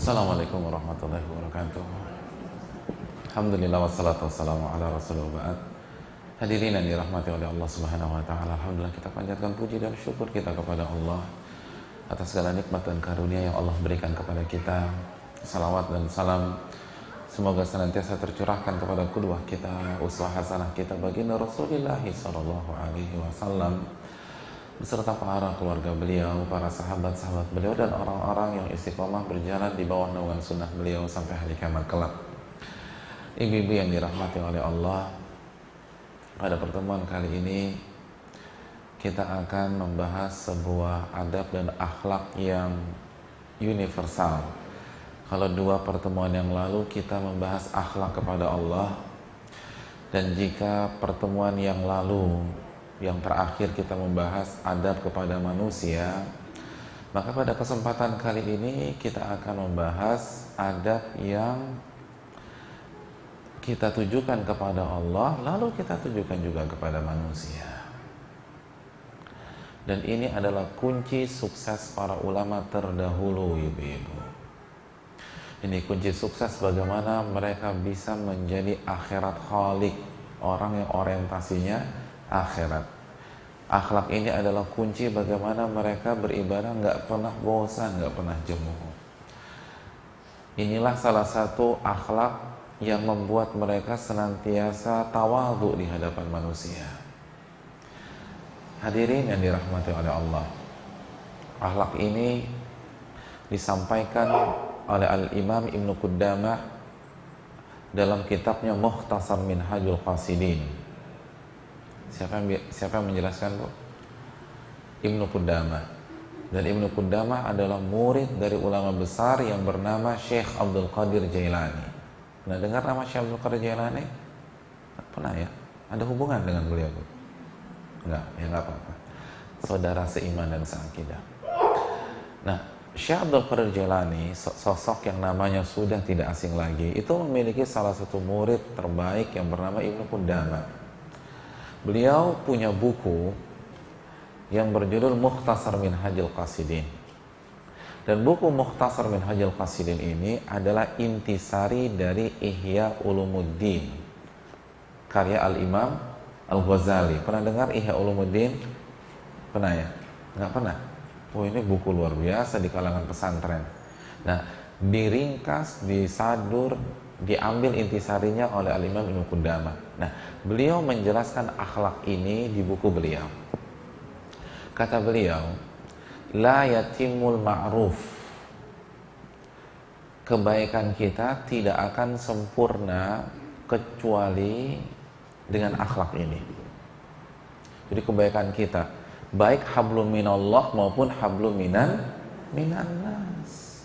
Assalamualaikum warahmatullahi wabarakatuh. Alhamdulillah wassalatu wassalamu ala rasulillah ba'd. Hadirin yang dirahmati oleh Allah Subhanahu wa taala. Alhamdulillah, kita panjatkan puji dan syukur kita kepada Allah atas segala nikmat dan karunia yang Allah berikan kepada kita. Salawat dan salam semoga senantiasa tercurahkan kepada qudwah kita, uswah hasanah kita baginda Rasulullah sallallahu alaihi wasallam beserta para keluarga beliau, para sahabat-sahabat beliau, dan orang-orang yang istiqomah berjalan di bawah naungan sunnah beliau sampai hari kiamat kelak. Ibu-ibu yang dirahmati oleh Allah, pada pertemuan kali ini kita akan membahas sebuah adab dan akhlak yang universal. Kalau dua pertemuan yang lalu kita membahas akhlak kepada Allah, dan jika pertemuan yang lalu yang terakhir kita membahas adab kepada manusia, maka pada kesempatan kali ini kita akan membahas adab yang kita tujukan kepada Allah, lalu kita tujukan juga kepada manusia. Dan ini adalah kunci sukses para ulama terdahulu, ibu-ibu. Ini kunci sukses bagaimana mereka bisa menjadi akhirat khaliq, orang yang orientasinya akhirat. Akhlak ini adalah kunci bagaimana mereka beribadah nggak pernah bosan, nggak pernah jenuh. Inilah salah satu akhlak yang membuat mereka senantiasa tawadhu di hadapan manusia. Hadirin yang dirahmati oleh Allah, akhlak ini disampaikan oleh Al-Imam Ibnu Qudamah dalam kitabnya Mukhtasar Minhajul Qasidin. Siapa yang menjelaskan, Bu? Ibnu Qudamah. Dan Ibnu Qudamah adalah murid dari ulama besar yang bernama Syekh Abdul Qadir Jailani. Pernah dengar nama Syekh Abdul Qadir Jailani? Pernah ya? Ada hubungan dengan beliau, Bu? Enggak, ya enggak apa-apa. Saudara seiman dan seakidah. Nah, Syekh Abdul Qadir Jailani, sosok yang namanya sudah tidak asing lagi, itu memiliki salah satu murid terbaik yang bernama Ibnu Qudamah. Beliau punya buku yang berjudul Mukhtasar Minhajul Qasidin. Dan buku Mukhtasar Minhajul Qasidin ini adalah intisari dari Ihya Ulumuddin, karya Al-Imam Al-Ghazali. Pernah dengar Ihya Ulumuddin? Pernah ya? Nggak pernah? Oh, ini buku luar biasa di kalangan pesantren. Nah, diringkas, disadur, diambil intisarinya oleh Al-Imam Ibnu Qudamah. Nah, beliau menjelaskan akhlak ini di buku beliau. Kata beliau, la yatimul ma'ruf, kebaikan kita tidak akan sempurna kecuali dengan akhlak ini. Jadi kebaikan kita, baik hablum minallah maupun hablum minan nas.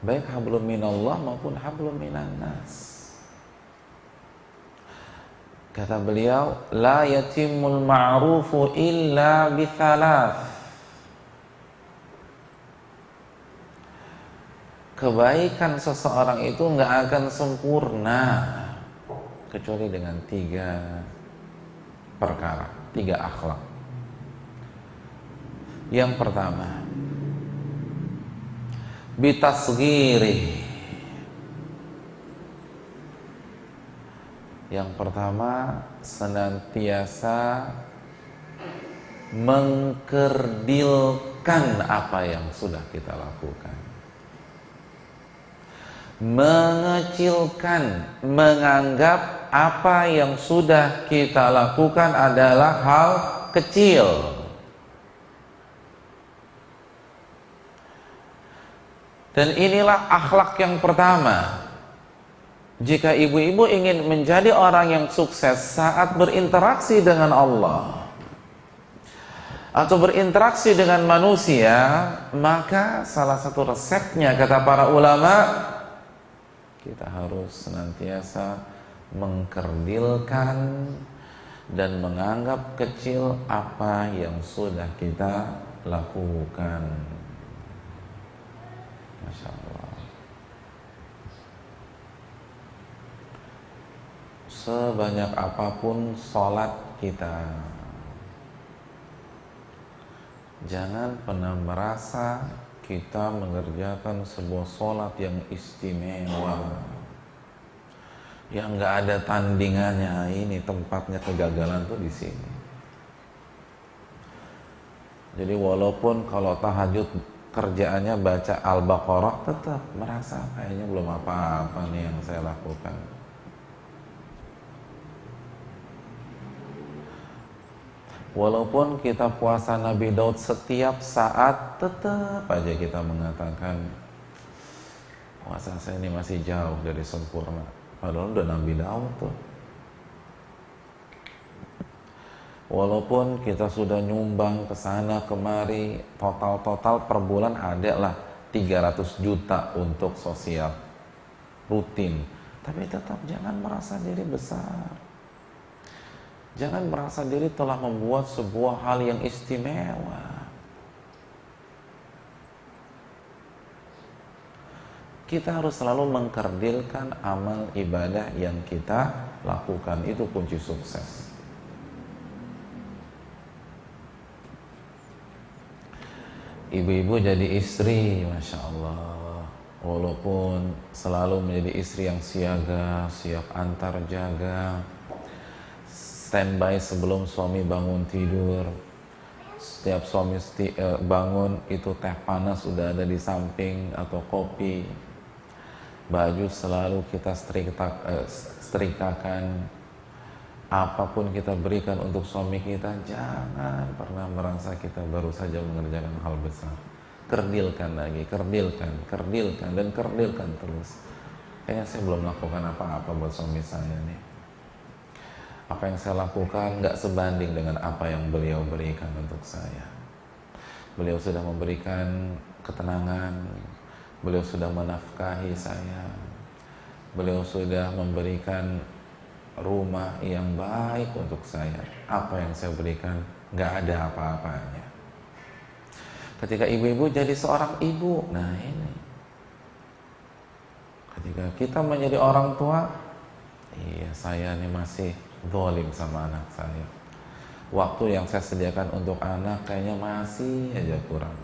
Baik hablum minallah maupun hablum minan nas. Kata beliau, la yatimul ma'rufu illa bithalath. Kebaikan seseorang itu nggak akan sempurna kecuali dengan 3 perkara, 3 akhlak. Yang pertama, bitasghiri. Yang pertama, senantiasa mengkerdilkan apa yang sudah kita lakukan, mengecilkan, menganggap apa yang sudah kita lakukan adalah hal kecil. Dan inilah akhlak yang pertama. Jika ibu-ibu ingin menjadi orang yang sukses saat berinteraksi dengan Allah atau berinteraksi dengan manusia, maka salah satu resepnya, kata para ulama, kita harus senantiasa mengkerdilkan dan menganggap kecil apa yang sudah kita lakukan. Masya Allah. Sebanyak apapun sholat kita, jangan pernah merasa kita mengerjakan sebuah sholat yang istimewa, yang nggak ada tandingannya. Ini tempatnya kegagalan tuh di sini. Jadi walaupun kalau tahajud kerjaannya baca Al-Baqarah, tetap merasa kayaknya belum apa-apa nih yang saya lakukan. Walaupun kita puasa Nabi Daud setiap saat, tetap aja kita mengatakan puasa saya ini masih jauh dari sempurna. Padahal udah Nabi Daud tuh. Walaupun kita sudah nyumbang ke sana kemari, total per bulan ada lah 300 juta untuk sosial rutin, tapi tetap jangan merasa diri besar. Jangan merasa diri telah membuat sebuah hal yang istimewa. Kita harus selalu mengkerdilkan amal ibadah yang kita lakukan. Itu kunci sukses. Ibu-ibu jadi istri, Masya Allah, walaupun selalu menjadi istri yang siaga, siap antar jaga, standby sebelum suami bangun tidur. Setiap suami bangun itu teh panas sudah ada di samping atau kopi. Baju selalu kita setrikakan. Apapun kita berikan untuk suami kita, jangan pernah merasa kita baru saja mengerjakan hal besar. Kerdilkan lagi, kerdilkan dan kerdilkan terus. Kayaknya saya belum lakukan apa-apa buat suami saya nih. Apa yang saya lakukan nggak sebanding dengan apa yang beliau berikan untuk saya. Beliau sudah memberikan ketenangan, beliau sudah menafkahi saya, beliau sudah memberikan rumah yang baik untuk saya. Apa yang saya berikan nggak ada apa-apanya. Ketika ibu-ibu jadi seorang ibu, nah ini, ketika kita menjadi orang tua, iya saya ini masih zalim sama anak saya. Waktu yang saya sediakan untuk anak kayaknya masih aja kurang.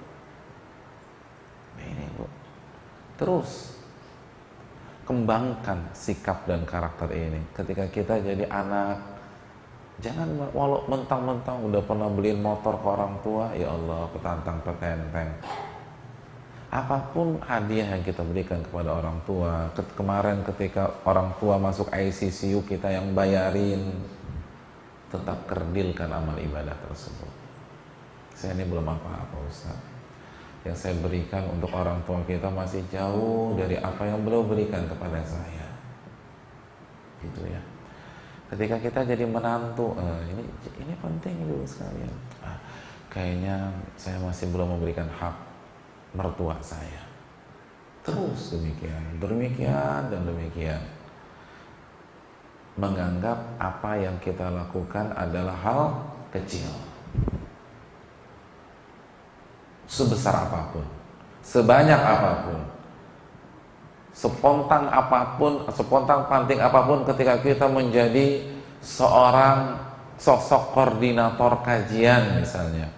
Nah ini Bu, terus kembangkan sikap dan karakter ini. Ketika kita jadi anak, jangan walau mentang-mentang udah pernah beliin motor ke orang tua, ya Allah petantang petenteng. Apapun hadiah yang kita berikan kepada orang tua, kemarin ketika orang tua masuk ICCU kita yang bayarin, tetap kerdilkan amal ibadah tersebut. Saya ini belum apa-apa Ustaz. Yang saya berikan untuk orang tua kita masih jauh dari apa yang beliau berikan kepada saya. Gitu ya. Ketika kita jadi menantu, ini penting dulu sekalian. Kayaknya saya masih belum memberikan hak mertua saya. Terus demikian dan demikian. Menganggap apa yang kita lakukan adalah hal kecil. Sebesar apapun, sebanyak apapun, spontan panting apapun, ketika kita menjadi seorang sosok koordinator kajian misalnya,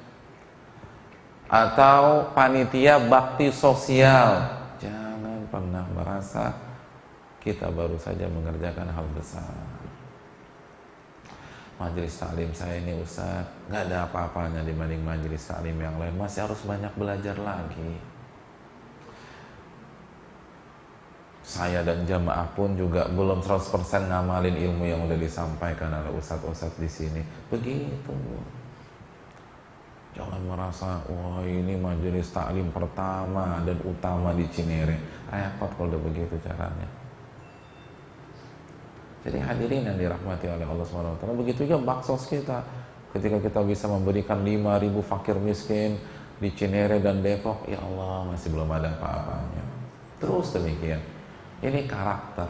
atau panitia bakti sosial, jangan pernah merasa kita baru saja mengerjakan hal besar. Majelis taklim saya ini Ustaz nggak ada apa-apanya dibanding majelis taklim yang lain, masih harus banyak belajar lagi. Saya dan jamaah pun juga belum 100% ngamalin ilmu yang udah disampaikan oleh ustadz-ustadz di sini. Begitu. Jangan merasa wah ini majelis taklim pertama dan utama di Cinere. Repot kalau udah begitu caranya. Jadi hadirin yang dirahmati oleh Allah SWT, begitu juga baksos kita. Ketika kita bisa memberikan 5.000 fakir miskin di Cinere dan Depok, ya Allah masih belum ada apa-apanya. Terus demikian. Ini karakter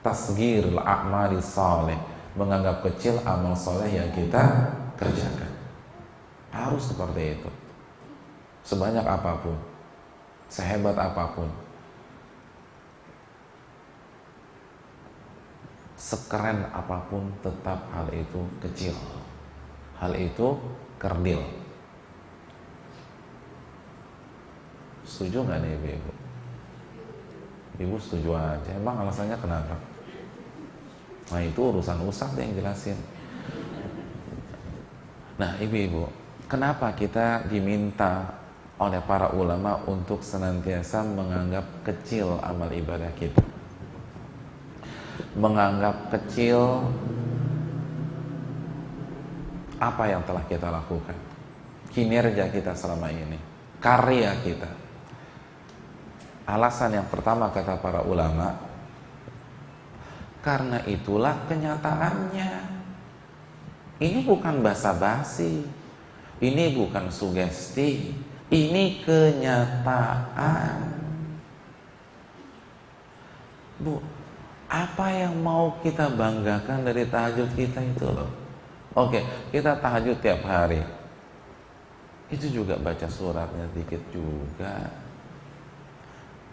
tasghirul a'mali saleh, menganggap kecil amal soleh yang kita kerjakan. Harus seperti itu. Sebanyak apapun, sehebat apapun, sekeren apapun, tetap hal itu kecil, hal itu kerdil. Setuju nggak nih ibu-ibu? Ibu setuju aja. Emang alasannya kenapa? Nah itu urusan Ustadz yang jelasin. Nah ibu-ibu, kenapa kita diminta oleh para ulama untuk senantiasa menganggap kecil amal ibadah kita, menganggap kecil apa yang telah kita lakukan, kinerja kita selama ini, karya kita. Alasan yang pertama kata para ulama, karena itulah kenyataannya. Ini bukan basa-basi, ini bukan sugesti, ini kenyataan. Bu, apa yang mau kita banggakan dari tahajud kita itu loh? Oke, kita tahajud tiap hari. Itu juga baca suratnya dikit juga.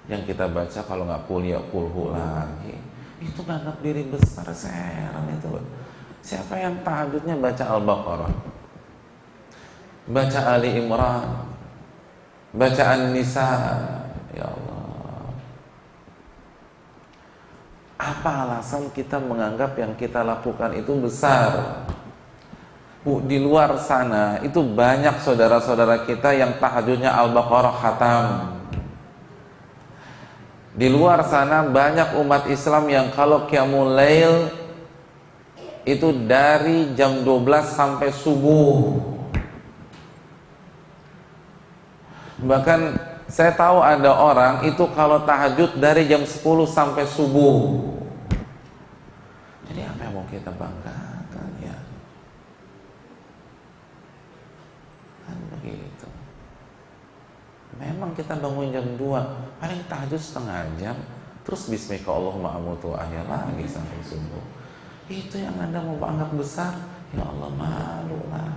Yang kita baca kalau nggak kulhu lagi, itu nganggap diri besar, seheran itu loh. Siapa yang tahajudnya baca Al-Baqarah, baca Ali Imran, baca An-Nisa, ya Allah. Apa alasan kita menganggap yang kita lakukan itu besar? Bu, di luar sana itu banyak saudara-saudara kita yang tahajudnya Al-Baqarah khatam. Di luar sana banyak umat Islam yang kalau qiyamul lail itu dari jam 12 sampai subuh. Bahkan saya tahu ada orang itu kalau tahajud dari jam 10 sampai subuh. Jadi apa yang mau kita banggakan ya? Kan begitu. Memang kita bangun jam 2, paling tahajud setengah jam, terus bismika Allahumma amutu ahya lagi sampai subuh. Itu yang Anda mau anggap besar? Ya Allah, malu lah.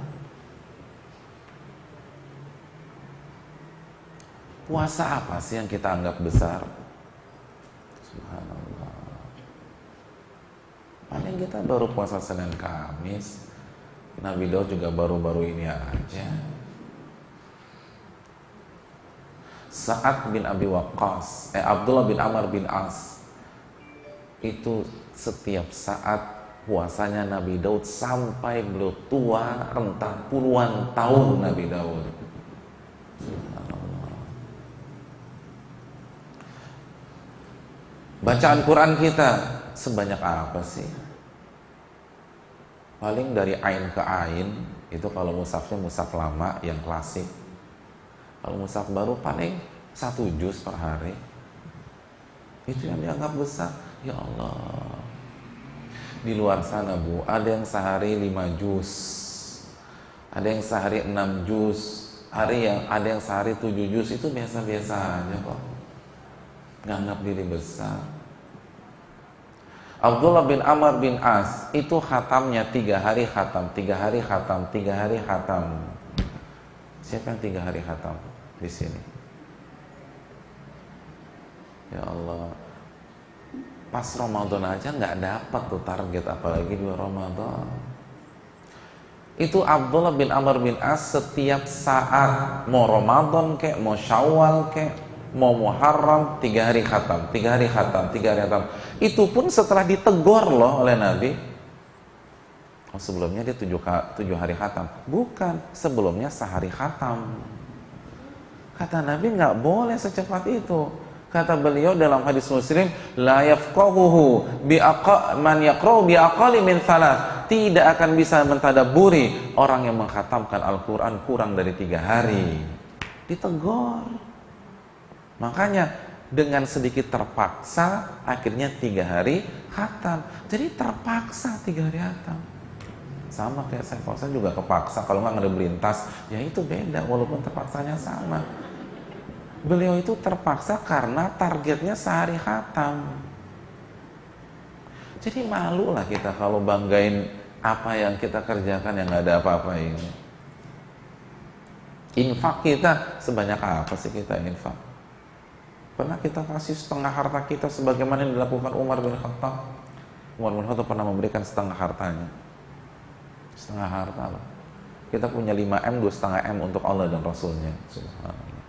Puasa apa sih yang kita anggap besar? Subhanallah. Paling kita baru puasa Senin Kamis. Nabi Daud juga baru-baru ini aja. Sa'ad bin Abi Waqqas, Abdullah bin Amr bin As, itu setiap saat puasanya Nabi Daud sampai beliau tua, rentah puluhan tahun Nabi Daud. Bacaan Quran kita sebanyak apa sih? Paling dari ain ke ain, itu kalau mushafnya mushaf lama yang klasik. Kalau mushaf baru paling 1 juz per hari. Itu yang dianggap besar. Ya Allah. Di luar sana Bu, ada yang sehari 5 juz, ada yang sehari 6 juz, ada yang sehari 7 juz. Itu biasa-biasa aja kok, nganggap diri besar. Abdullah bin Amr bin As itu khatamnya 3 hari khatam, 3 hari khatam, 3 hari khatam. Siapa yang 3 hari khatam di sini? Ya Allah, pas Ramadan aja nggak dapat tuh target, apalagi 2 Ramadan. Itu Abdullah bin Amr bin As setiap saat, mau Ramadan kek, mau Syawal kek, mau Muharram, 3 hari khatam, 3 hari khatam, 3 hari khatam. Itu pun setelah ditegur loh oleh Nabi. Oh, sebelumnya dia 7 hari khatam. Bukan, sebelumnya sehari khatam. Kata Nabi nggak boleh secepat itu. Kata beliau dalam hadis Muslim, la yafqahuhu man yaqra'u bi aqali min thalath. Tidak akan bisa mentadaburi orang yang mengkhatamkan Al-Quran kurang dari 3 hari. Ditegur. Makanya dengan sedikit terpaksa akhirnya 3 hari khatam. Jadi terpaksa 3 hari khatam. Sama kayak saya juga kepaksa, kalau nggak ada belintas, ya itu beda walaupun terpaksanya sama. Beliau itu terpaksa karena targetnya sehari khatam. Jadi malu lah kita kalau banggain apa yang kita kerjakan yang nggak ada apa-apa ini. Infak kita sebanyak apa sih kita infak? Pernah kita kasih setengah harta kita sebagaimana yang dilakukan Umar bin Khattab? Umar bin Khattab pernah memberikan setengah hartanya. Setengah harta loh. Kita punya 5M, 2,5M untuk Allah dan Rasulnya. Subhanallah.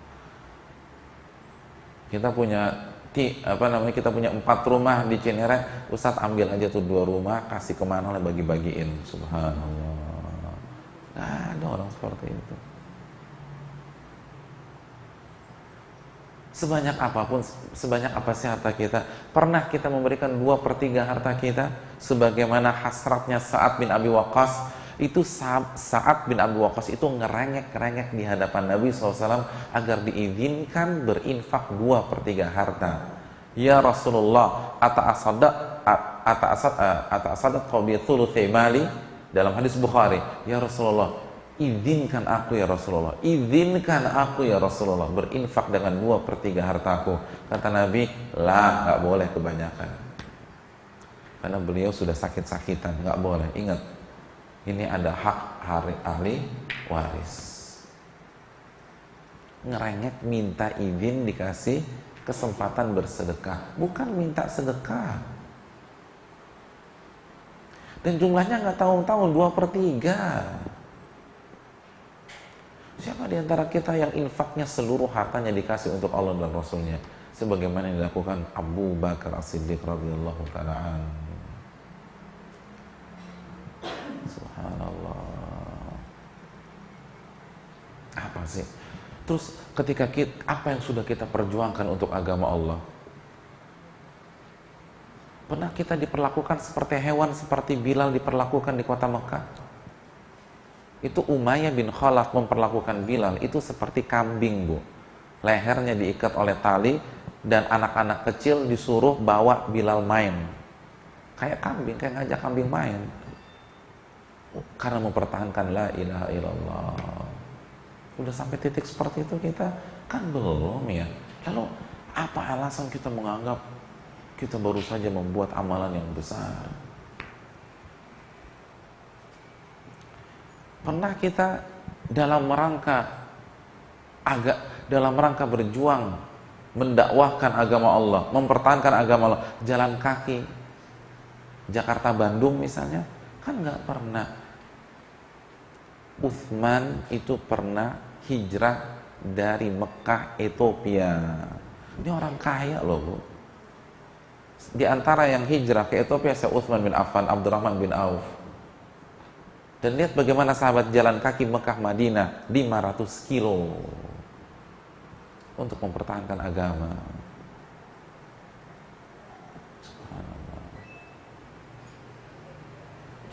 Kita punya kita punya 4 rumah di Cinere, Ustadz ambil aja tuh 2 rumah, kasih kemana lah, bagi-bagiin. Subhanallah, nggak ada orang seperti itu. Sebanyak apapun, sebanyak apa sih harta kita, pernah kita memberikan 2/3 harta kita? Sebagaimana hasratnya Sa'ad bin Abi Waqqas. Itu Sa'ad bin Abi Waqqas itu ngerengek-rengek di hadapan Nabi SAW agar diizinkan berinfak 2/3 harta. Ya Rasulullah, ata'asaddaq bi thuluthi mali, dalam hadis Bukhari. Ya Rasulullah, izinkan aku ya Rasulullah, izinkan aku ya Rasulullah berinfak dengan 2/3 hartaku. Kata Nabi, lah, nggak boleh kebanyakan. Karena beliau sudah sakit-sakitan, nggak boleh. Ingat, ini ada hak ahli waris. Ngerengek minta izin dikasih kesempatan bersedekah, bukan minta sedekah. Dan jumlahnya nggak tahu-tahu 2/3. Siapa di antara kita yang infaknya seluruh hartanya dikasih untuk Allah dan Rasulnya, sebagaimana yang dilakukan Abu Bakar As-Siddiq radhiyallahu ta'ala anhu? Subhanallah. Apa sih? Terus ketika apa yang sudah kita perjuangkan untuk agama Allah? Pernah kita diperlakukan seperti hewan, seperti Bilal diperlakukan di kota Mekah? Itu Umayyah bin Khalaf memperlakukan Bilal itu seperti kambing, Bu. Lehernya diikat oleh tali dan anak-anak kecil disuruh bawa Bilal main. Kayak kambing, kayak ngajak kambing main. Karena mempertahankan la ilaha illallah. Udah sampai titik seperti itu kita? Kan belum ya. Lalu apa alasan kita menganggap kita baru saja membuat amalan yang besar? Pernah kita dalam rangka berjuang mendakwahkan agama Allah, mempertahankan agama Allah, jalan kaki Jakarta Bandung misalnya? Kan nggak pernah. Utsman itu pernah hijrah dari Mekah, Ethiopia. Ini orang kaya loh, Bu. Di antara yang hijrah ke Ethiopia, saya Utsman bin Affan, Abdurrahman bin Auf. Dan lihat bagaimana sahabat jalan kaki Mekah Madinah 500 kilo untuk mempertahankan agama.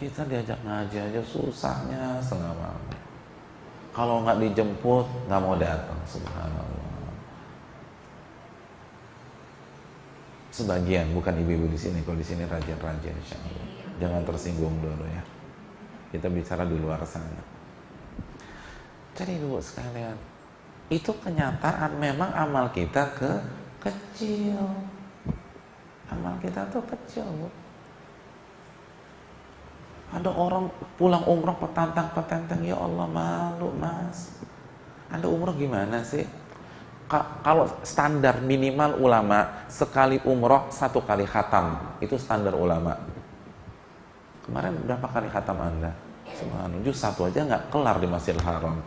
Kita diajak ngaji aja susahnya setengah malam. Kalau nggak dijemput nggak mau datang. Subhanallah. Sebagian, bukan ibu-ibu di sini. Kalau di sini rajin-rajin, insya Allah. Jangan tersinggung dulu ya. Kita bicara di luar sana. Jadi ibu sekalian, itu kenyataan memang amal kita kecil. Amal kita tuh kecil, Bu. Ada orang pulang umroh petantang-petenteng, ya Allah malu mas. Anda umroh gimana sih? Kalau standar minimal ulama, sekali umroh 1 kali khatam, itu standar ulama. Kemarin berapa kali khatam Anda? Subhanallah, juz 1 aja nggak kelar di Masjidil Haram.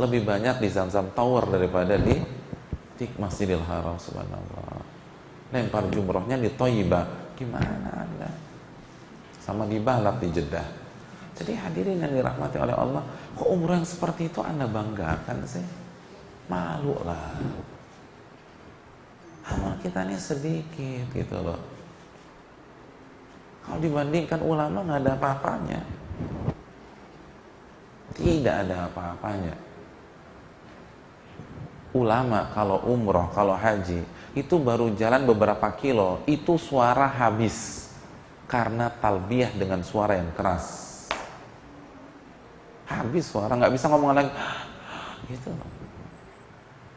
Lebih banyak di Zamzam Tower daripada di Masjidil Haram. Subhanallah. Lempar jumrohnya di Thayyibah, gimana Anda? Sama di Balat di Jeddah. Jadi hadirin yang dirahmati oleh Allah, kok umroh yang seperti itu Anda banggakan sih? Malu lah. Amal kita ini sedikit gitu loh. Kalau dibandingkan ulama nggak ada apa-apanya. Tidak ada apa-apanya. Ulama kalau umroh, kalau haji, itu baru jalan beberapa kilo, itu suara habis. Karena talbiyah dengan suara yang keras, habis suara, nggak bisa ngomong lagi gitu.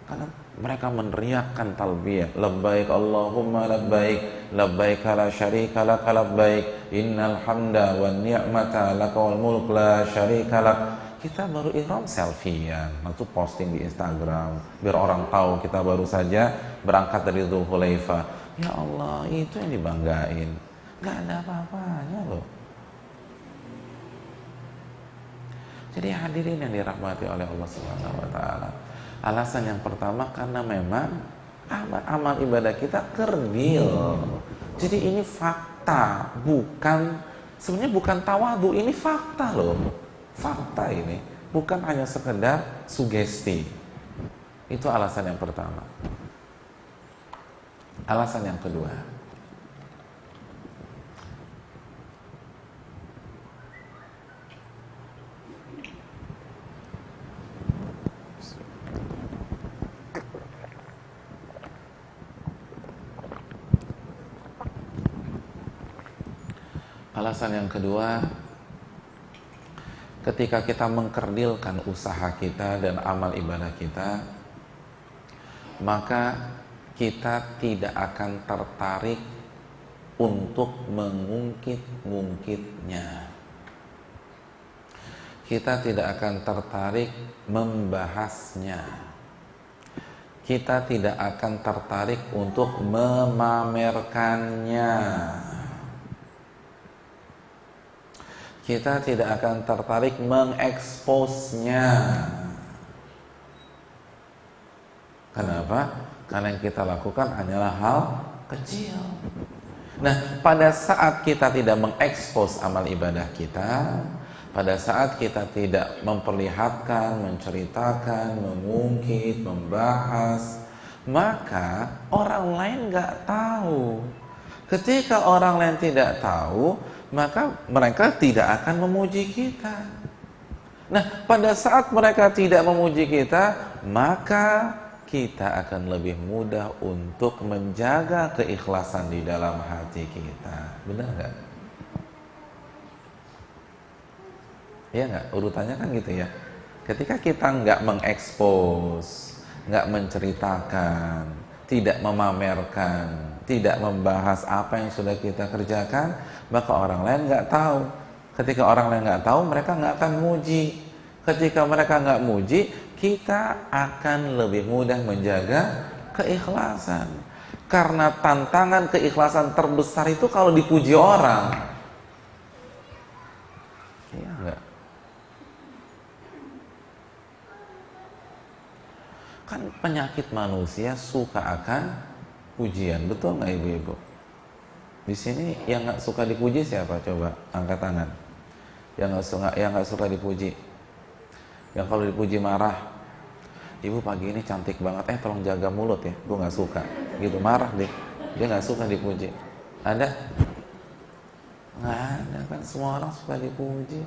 Karena mereka meneriakkan talbiyah, labbaik Allahumma labbaik, labbaik la syarika lak labbaik, innal hamda wan ni'mata lakal mulk la syarika lak. Kita baru ihram selfie-an, lalu posting di Instagram biar orang tahu kita baru saja berangkat dari Dzulhulaifah. Ya Allah, itu yang dibanggain. Gak ada apa-apanya loh. Jadi hadirin yang dirahmati oleh Allah Subhanahu wa taala. Alasan yang pertama karena memang amal ibadah kita kerdil. Jadi ini fakta, sebenarnya bukan tawadu, ini fakta loh. Fakta ini, bukan hanya sekedar sugesti. Itu alasan yang pertama. Alasan yang kedua, ketika kita mengkerdilkan usaha kita dan amal ibadah kita, maka kita tidak akan tertarik untuk mengungkit-ungkitnya. Kita tidak akan tertarik membahasnya. Kita tidak akan tertarik untuk memamerkannya. Kita tidak akan tertarik mengeksposnya. Kenapa? Karena yang kita lakukan hanyalah hal kecil. Nah, pada saat kita tidak mengekspos amal ibadah kita, pada saat kita tidak memperlihatkan, menceritakan, mengungkit, membahas, maka orang lain nggak tahu. Ketika orang lain tidak tahu, maka mereka tidak akan memuji kita. Nah, pada saat mereka tidak memuji kita, maka kita akan lebih mudah untuk menjaga keikhlasan di dalam hati kita. Benar nggak? Iya nggak? Urutannya kan gitu ya. Ketika kita nggak mengekspos, nggak menceritakan, tidak memamerkan, tidak membahas apa yang sudah kita kerjakan, maka orang lain nggak tahu. Ketika orang lain nggak tahu, mereka nggak akan muji. Ketika mereka nggak muji, kita akan lebih mudah menjaga keikhlasan. Karena tantangan keikhlasan terbesar itu kalau dipuji orang. Iya enggak? Kan penyakit manusia suka akan pujian, betul nggak ibu-ibu? Di sini yang nggak suka dipuji siapa? Coba angkat tangan. Yang nggak suka dipuji. Yang kalau dipuji marah. Ibu pagi ini cantik banget, tolong jaga mulut ya, gue nggak suka. Gitu marah deh, dia nggak suka dipuji. Ada? Nggak ada kan, semua orang suka dipuji.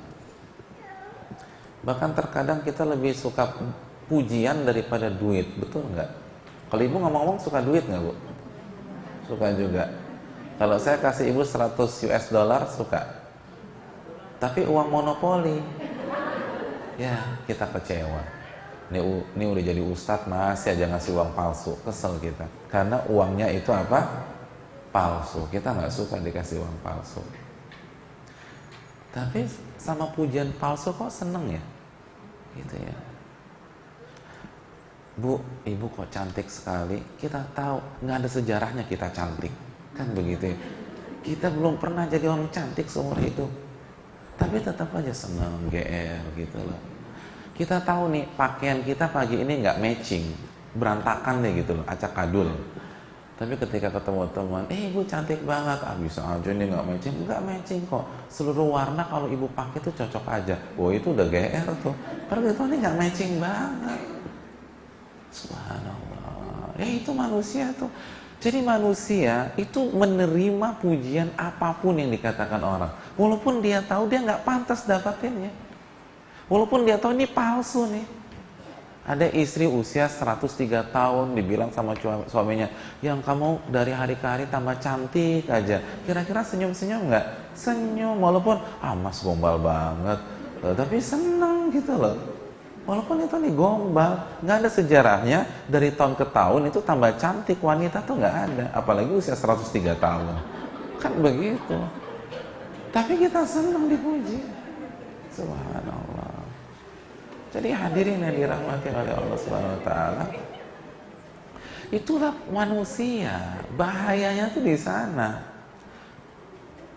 Bahkan terkadang kita lebih suka pujian daripada duit, betul nggak? Kalau ibu ngomong-ngomong suka duit nggak bu? Suka juga. Kalau saya kasih ibu 100 US dollar suka. Tapi uang monopoli, ya kita kecewa. Ini udah jadi ustadz masih aja ngasih uang palsu, kesel kita. Karena uangnya itu apa? Palsu. Kita nggak suka dikasih uang palsu. Tapi sama pujian palsu kok seneng ya? Gitu ya. Bu, ibu kok cantik sekali. Kita tahu nggak ada sejarahnya kita cantik, kan begitu ya. Kita belum pernah jadi orang cantik seumur hidup, tapi tetap aja senang, GR gitu loh. Kita tahu nih pakaian kita pagi ini nggak matching, berantakan deh gitu loh, acak kadul. Tapi ketika ketemu teman, ibu cantik banget, bisa aja nih nggak matching kok. Seluruh warna kalau ibu pakai tuh cocok aja. Oh itu udah GR tuh. Padahal itu nih nggak matching banget. Subhanallah. Ya itu manusia tuh. Jadi manusia itu menerima pujian apapun yang dikatakan orang, walaupun dia tahu dia nggak pantas dapatinnya, walaupun dia tahu ini palsu nih. Ada istri usia 103 tahun dibilang sama suaminya, yang kamu dari hari ke hari tambah cantik aja. Kira-kira senyum-senyum nggak? Senyum, walaupun mas gombal banget, tapi seneng gitu loh. Walaupun itu nih gombal, nggak ada sejarahnya, dari tahun ke tahun itu tambah cantik, wanita tuh nggak ada, apalagi usia 103 tahun, kan begitu. Tapi kita senang dipuji, subhanallah. Jadi hadirin yang dirahmati oleh Allah Subhanahu Wa Taala, itulah manusia, bahayanya tuh di sana.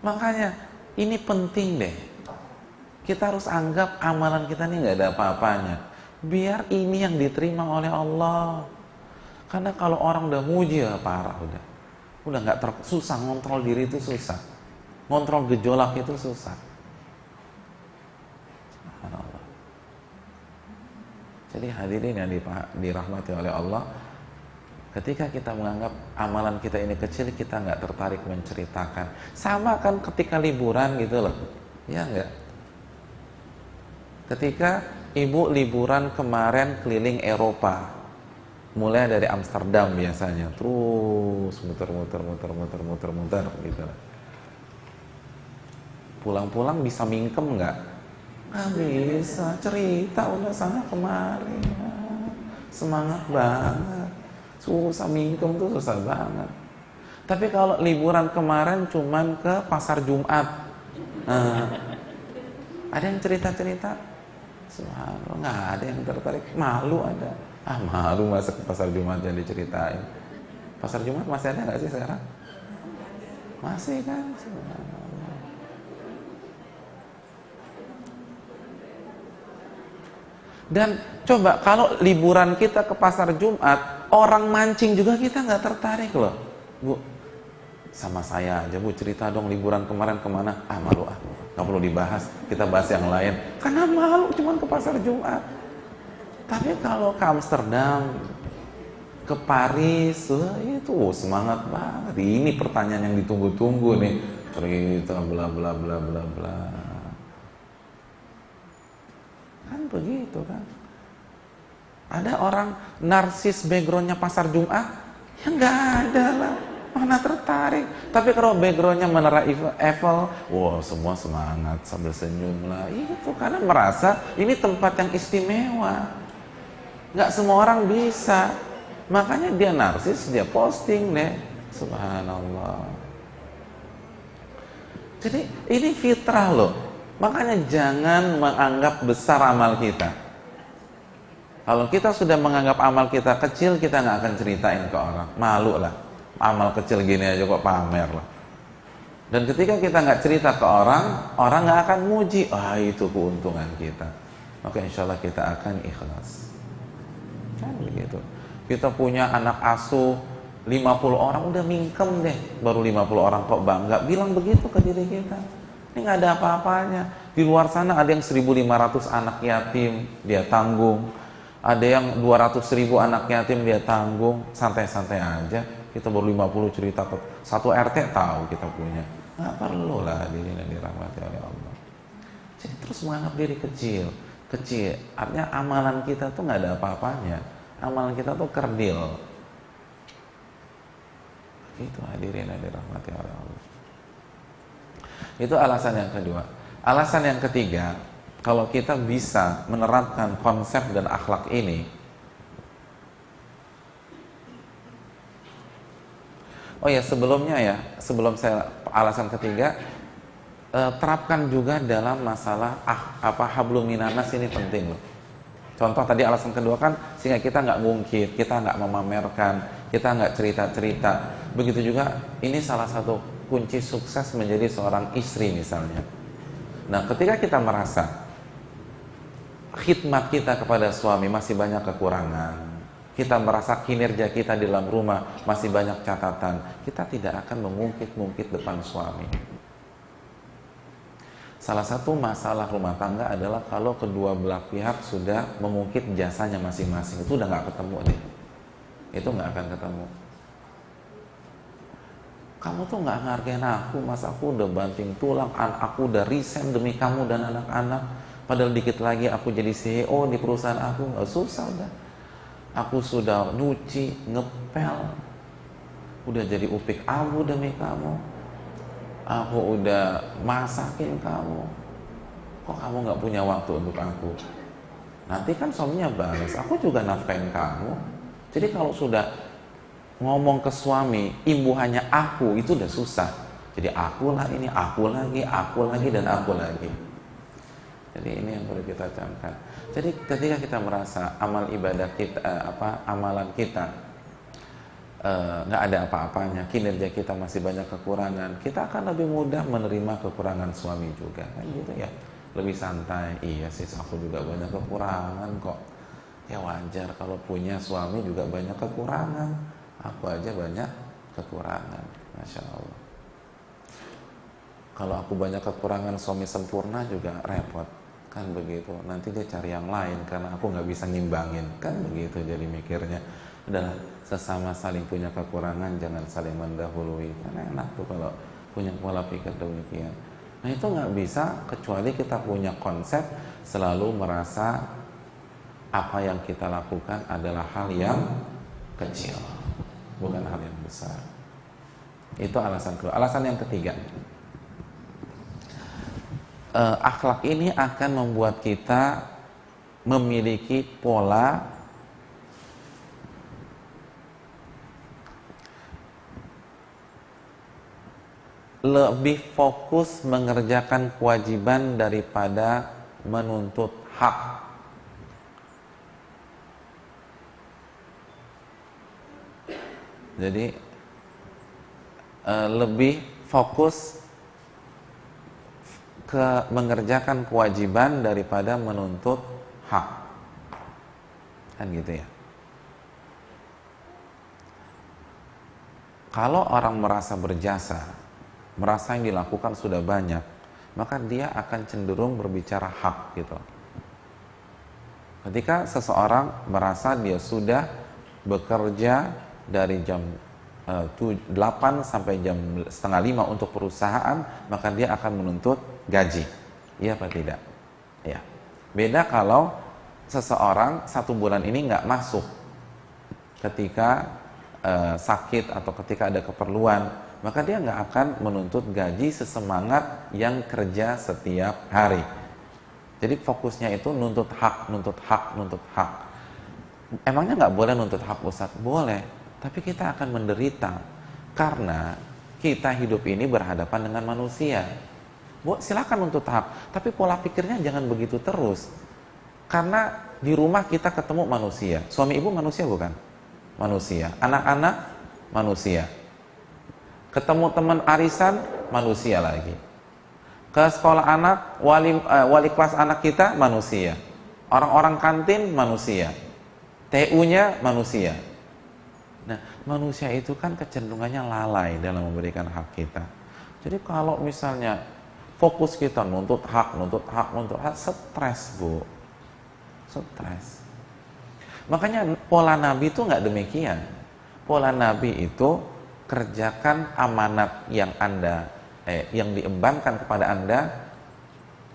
Makanya ini penting deh. Kita harus anggap amalan kita ini nggak ada apa-apanya, biar ini yang diterima oleh Allah. Karena kalau orang udah muji ya parah udah nggak susah ngontrol diri itu susah, ngontrol gejolak itu susah. Subhanallah. Jadi hadirin yang dirahmati oleh Allah, ketika kita menganggap amalan kita ini kecil, kita nggak tertarik menceritakan. Sama kan ketika liburan gitu loh, ya nggak? Ketika ibu liburan kemarin keliling Eropa, mulai dari Amsterdam biasanya, terus muter gitu. Pulang-pulang bisa mingkem nggak? Nggak bisa, cerita udah sana kemarin, semangat banget. Susah mingkem tuh susah banget. Tapi kalau liburan kemarin cuman ke pasar Jumat, ada yang cerita-cerita, subhanallah, nggak ada yang tertarik, malu ada. Malu masa ke pasar Jumat yang diceritain. Pasar Jumat masih ada nggak sih sekarang? Masih kan? Subhanallah. Dan coba kalau liburan kita ke pasar Jumat, orang mancing juga kita nggak tertarik loh. Bu, sama saya aja Bu, cerita dong liburan kemarin kemana? Malu nggak perlu dibahas, kita bahas yang lain. Karena malu cuman ke pasar Jumat. Tapi kalau ke Amsterdam, ke Paris, itu semangat banget. Ini pertanyaan yang ditunggu-tunggu nih, cerita bla bla bla bla bla. Kan begitu kan. Ada orang narsis backgroundnya pasar Jumat, ya nggak ada lah, mana tertarik. Tapi kalau backgroundnya menara Eiffel, wow semua semangat sambil senyum lah. Itu karena merasa ini tempat yang istimewa. Nggak semua orang bisa, makanya dia narsis, dia posting deh. Subhanallah. Jadi ini fitrah loh. Makanya jangan menganggap besar amal kita. Kalau kita sudah menganggap amal kita kecil, kita nggak akan ceritain ke orang. Malu lah, amal kecil gini aja kok pamer lah. Dan ketika kita nggak cerita ke orang, orang nggak akan muji. Itu keuntungan kita. Maka insya Allah kita akan ikhlas. Kan begitu. Kita punya anak asuh 50 orang, udah mingkem deh. Baru 50 orang kok bangga. Bilang begitu ke diri kita. Ini nggak ada apa-apanya. Di luar sana ada yang 1.500 anak yatim, dia tanggung. Ada yang 200.000 anak yatim, dia tanggung. Santai-santai aja. Kita baru 50 cerita ke satu RT tahu kita punya. Nggak perlu lah diri yang dirahmati oleh Allah. Jadi terus menganggap diri kecil. Kecil, artinya amalan kita tuh nggak ada apa-apanya. Amalan kita tuh kerdil. Itu hadirin yang dirahmati oleh Allah. Itu alasan yang kedua. Alasan yang ketiga, kalau kita bisa menerapkan konsep dan akhlak ini, sebelum saya alasan ketiga, terapkan juga dalam masalah hablum minanas ini penting loh. Contoh tadi alasan kedua kan sehingga kita nggak ngungkit, kita nggak memamerkan, kita nggak cerita-cerita. Begitu juga ini salah satu kunci sukses menjadi seorang istri misalnya. Nah, ketika kita merasa khidmat kita kepada suami masih banyak kekurangan, kita merasa kinerja kita di dalam rumah masih banyak catatan, kita tidak akan mengungkit-ungkit depan suami. Salah satu masalah rumah tangga adalah kalau kedua belah pihak sudah mengungkit jasanya masing-masing, itu udah nggak ketemu deh. Itu nggak akan ketemu. Kamu tuh nggak ngargain aku, mas aku udah banting tulang, aku udah resign demi kamu dan anak-anak. Padahal dikit lagi aku jadi CEO di perusahaan aku, nggak susah udah. Aku sudah nyuci, ngepel, udah jadi upik abu demi kamu. Aku udah masakin kamu. Kok kamu nggak punya waktu untuk aku? Nanti kan suaminya balas, aku juga nafkahin kamu. Jadi kalau sudah ngomong ke suami, imbuhannya aku, itu udah susah. Jadi akulah ini, aku lagi, dan aku lagi. Jadi ini yang perlu kita camkan. Jadi ketika kita merasa amal ibadah kita, amalan kita nggak ada apa-apanya, kinerja kita masih banyak kekurangan, kita akan lebih mudah menerima kekurangan suami juga, kan gitu ya. Lebih santai. Iya sih, aku juga banyak kekurangan kok. Ya wajar kalau punya suami juga banyak kekurangan. Aku aja banyak kekurangan, Masya Allah. Kalau aku banyak kekurangan, suami sempurna juga repot, kan begitu. Nanti dia cari yang lain karena aku nggak bisa ngimbangin, kan begitu. Jadi mikirnya udah, sesama saling punya kekurangan, jangan saling mendahului. Karena enak tuh kalau punya pola pikir demikian. Nah itu nggak bisa kecuali kita punya konsep selalu merasa apa yang kita lakukan adalah hal yang kecil, bukan hal yang besar. Itu alasan kedua. Alasan yang ketiga, akhlak ini akan membuat kita memiliki pola lebih fokus mengerjakan kewajiban daripada menuntut hak. Jadi lebih fokus ke mengerjakan kewajiban daripada menuntut hak, kan gitu ya. Kalau orang merasa berjasa, merasa yang dilakukan sudah banyak, maka dia akan cenderung berbicara hak gitu. Ketika seseorang merasa dia sudah bekerja dari jam 8 sampai jam setengah 5 untuk perusahaan, maka dia akan menuntut gaji. Iya apa tidak? Ya. Beda kalau seseorang 1 bulan ini nggak masuk ketika sakit atau ketika ada keperluan, maka dia nggak akan menuntut gaji sesemangat yang kerja setiap hari. Jadi fokusnya itu nuntut hak, nuntut hak, nuntut hak. Emangnya nggak boleh nuntut hak, Ustaz? Boleh, tapi kita akan menderita karena kita hidup ini berhadapan dengan manusia. Silakan nuntut hak, tapi pola pikirnya jangan begitu terus. Karena di rumah kita ketemu manusia. Suami ibu manusia bukan? Manusia. Anak-anak manusia. Ketemu teman arisan manusia lagi. Ke sekolah anak, wali kelas anak kita manusia. Orang-orang kantin manusia. TU-nya manusia. Nah, manusia itu kan kecenderungannya lalai dalam memberikan hak kita. Jadi kalau misalnya fokus kita nuntut hak, stres, Bu. Stres. Makanya pola Nabi itu nggak demikian. Pola Nabi itu kerjakan amanat yang yang diembankan kepada Anda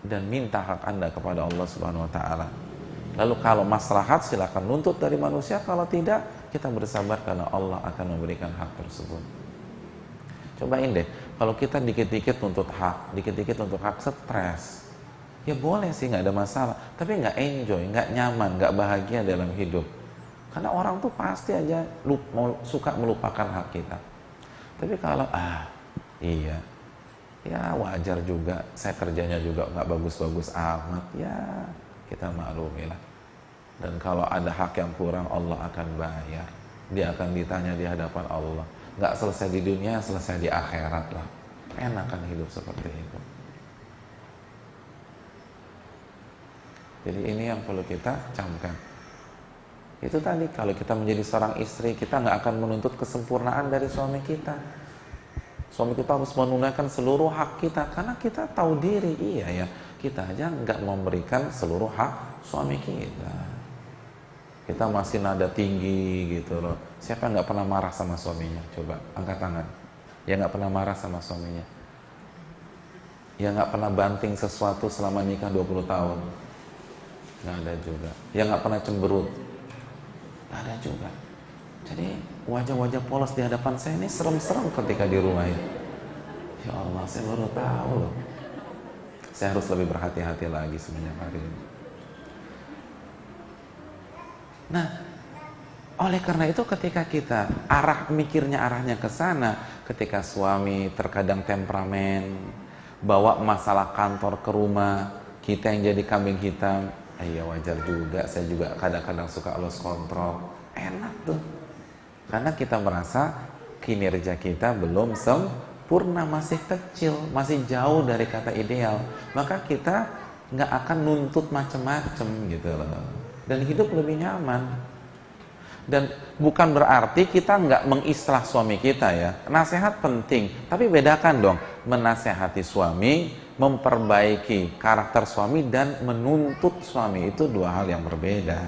dan minta hak Anda kepada Allah Subhanahu wa taala. Lalu kalau maslahat silakan nuntut dari manusia, kalau tidak kita bersabar karena Allah akan memberikan hak tersebut. Cobain deh, kalau kita dikit-dikit nuntut hak, stres. Ya boleh sih, nggak ada masalah, tapi nggak enjoy, nggak nyaman, nggak bahagia dalam hidup. Karena orang tuh pasti aja suka melupakan hak kita. Tapi kalau iya, ya wajar juga, saya kerjanya juga nggak bagus-bagus amat, ya kita maklumi lah. Dan kalau ada hak yang kurang, Allah akan bayar. Dia akan ditanya di hadapan Allah. Nggak selesai di dunia, selesai di akhirat lah. Enak kan hidup seperti itu. Jadi ini yang perlu kita camkan. Itu tadi, kalau kita menjadi seorang istri, kita nggak akan menuntut kesempurnaan dari suami kita. Suami kita harus menunaikan seluruh hak kita, karena kita tahu diri. Iya ya, kita aja nggak memberikan seluruh hak suami kita. Kita masih nada tinggi gitu loh. Siapa yang nggak pernah marah sama suaminya? Coba angkat tangan. Ya nggak pernah marah sama suaminya. Ya nggak pernah banting sesuatu selama nikah 20 tahun. Nggak ada juga. Ya nggak pernah cemberut. Nggak ada juga. Jadi wajah-wajah polos di hadapan saya ini serem-serem ketika di rumah ya. Ya Allah, saya baru tahu loh. Saya harus lebih berhati-hati lagi semenjak hari ini. Nah, oleh karena itu ketika kita mikirnya arahnya ke sana, ketika suami terkadang temperamen, bawa masalah kantor ke rumah, kita yang jadi kambing hitam, ya wajar juga, saya juga kadang-kadang suka lost control. Enak tuh. Karena kita merasa kinerja kita belum sempurna, masih kecil, masih jauh dari kata ideal. Maka kita nggak akan nuntut macem-macem gitu loh, dan hidup lebih nyaman. Dan bukan berarti kita nggak mengislah suami kita ya, nasihat penting, tapi bedakan dong menasehati suami, memperbaiki karakter suami, dan menuntut suami, itu dua hal yang berbeda.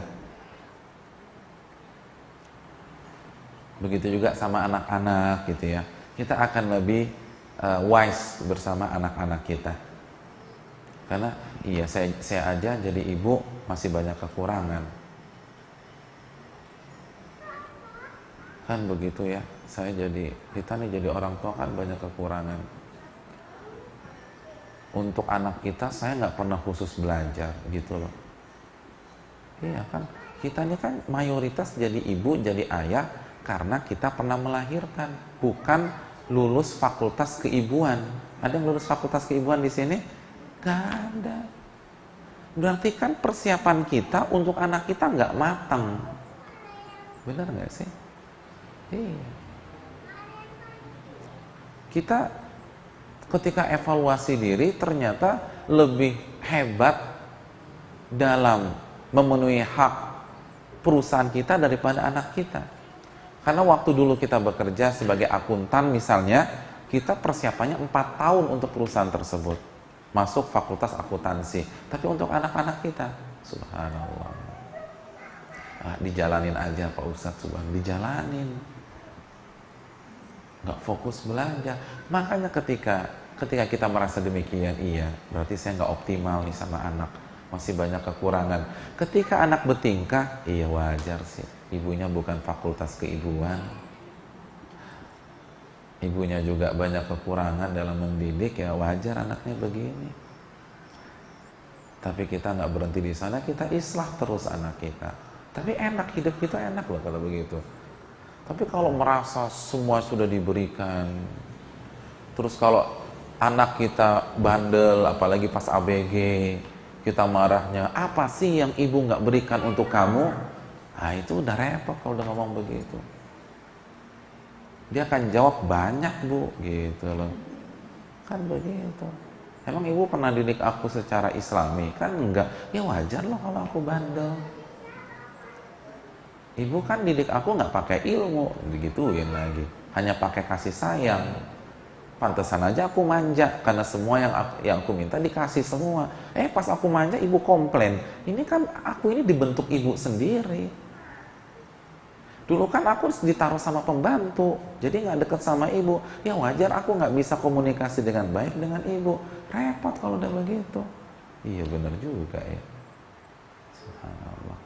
Begitu juga sama anak-anak gitu ya, kita akan lebih wise bersama anak-anak kita. Karena iya, saya aja jadi ibu masih banyak kekurangan. Kan begitu ya, kita nih jadi orang tua kan banyak kekurangan. Untuk anak kita saya nggak pernah khusus belajar gitu loh. Iya kan, kita ini kan mayoritas jadi ibu, jadi ayah karena kita pernah melahirkan, bukan lulus fakultas keibuan. Ada yang lulus fakultas keibuan di sini? Gak ada. Berarti kan persiapan kita untuk anak kita nggak matang. Benar nggak sih? Iya. Kita ketika evaluasi diri ternyata lebih hebat dalam memenuhi hak perusahaan kita daripada anak kita. Karena waktu dulu kita bekerja sebagai akuntan misalnya, kita persiapannya 4 tahun untuk perusahaan tersebut, masuk fakultas akuntansi. Tapi untuk anak-anak kita, subhanallah, dijalanin aja Pak Ustadz, dijalanin, nggak fokus belajar. Makanya ketika kita merasa demikian, iya berarti saya nggak optimal nih sama anak, masih banyak kekurangan. Ketika anak bertingkah, iya wajar sih, ibunya bukan fakultas keibuan, ibunya juga banyak kekurangan dalam mendidik, ya wajar anaknya begini. Tapi kita nggak berhenti di sana, kita islah terus anak kita. Tapi enak, hidup kita enak loh kalau begitu. Tapi kalau merasa semua sudah diberikan, terus kalau anak kita bandel, apalagi pas ABG, kita marahnya, apa sih yang ibu nggak berikan untuk kamu? Nah itu udah repot kalau udah ngomong begitu. Dia akan jawab, banyak bu, gitu loh. Kan begitu. Emang ibu pernah didik aku secara islami? Kan enggak. Ya wajar loh kalau aku bandel. Ibu kan didik aku nggak pakai ilmu, digituin lagi, hanya pakai kasih sayang. Pantesan aja aku manja, karena semua yang aku minta dikasih semua. Pas aku manja ibu komplain. Ini kan aku ini dibentuk ibu sendiri. Dulu kan aku ditaruh sama pembantu, jadi nggak deket sama ibu. Ya wajar aku nggak bisa komunikasi dengan baik dengan ibu. Repot kalau udah begitu. Iya benar juga ya. Subhanallah.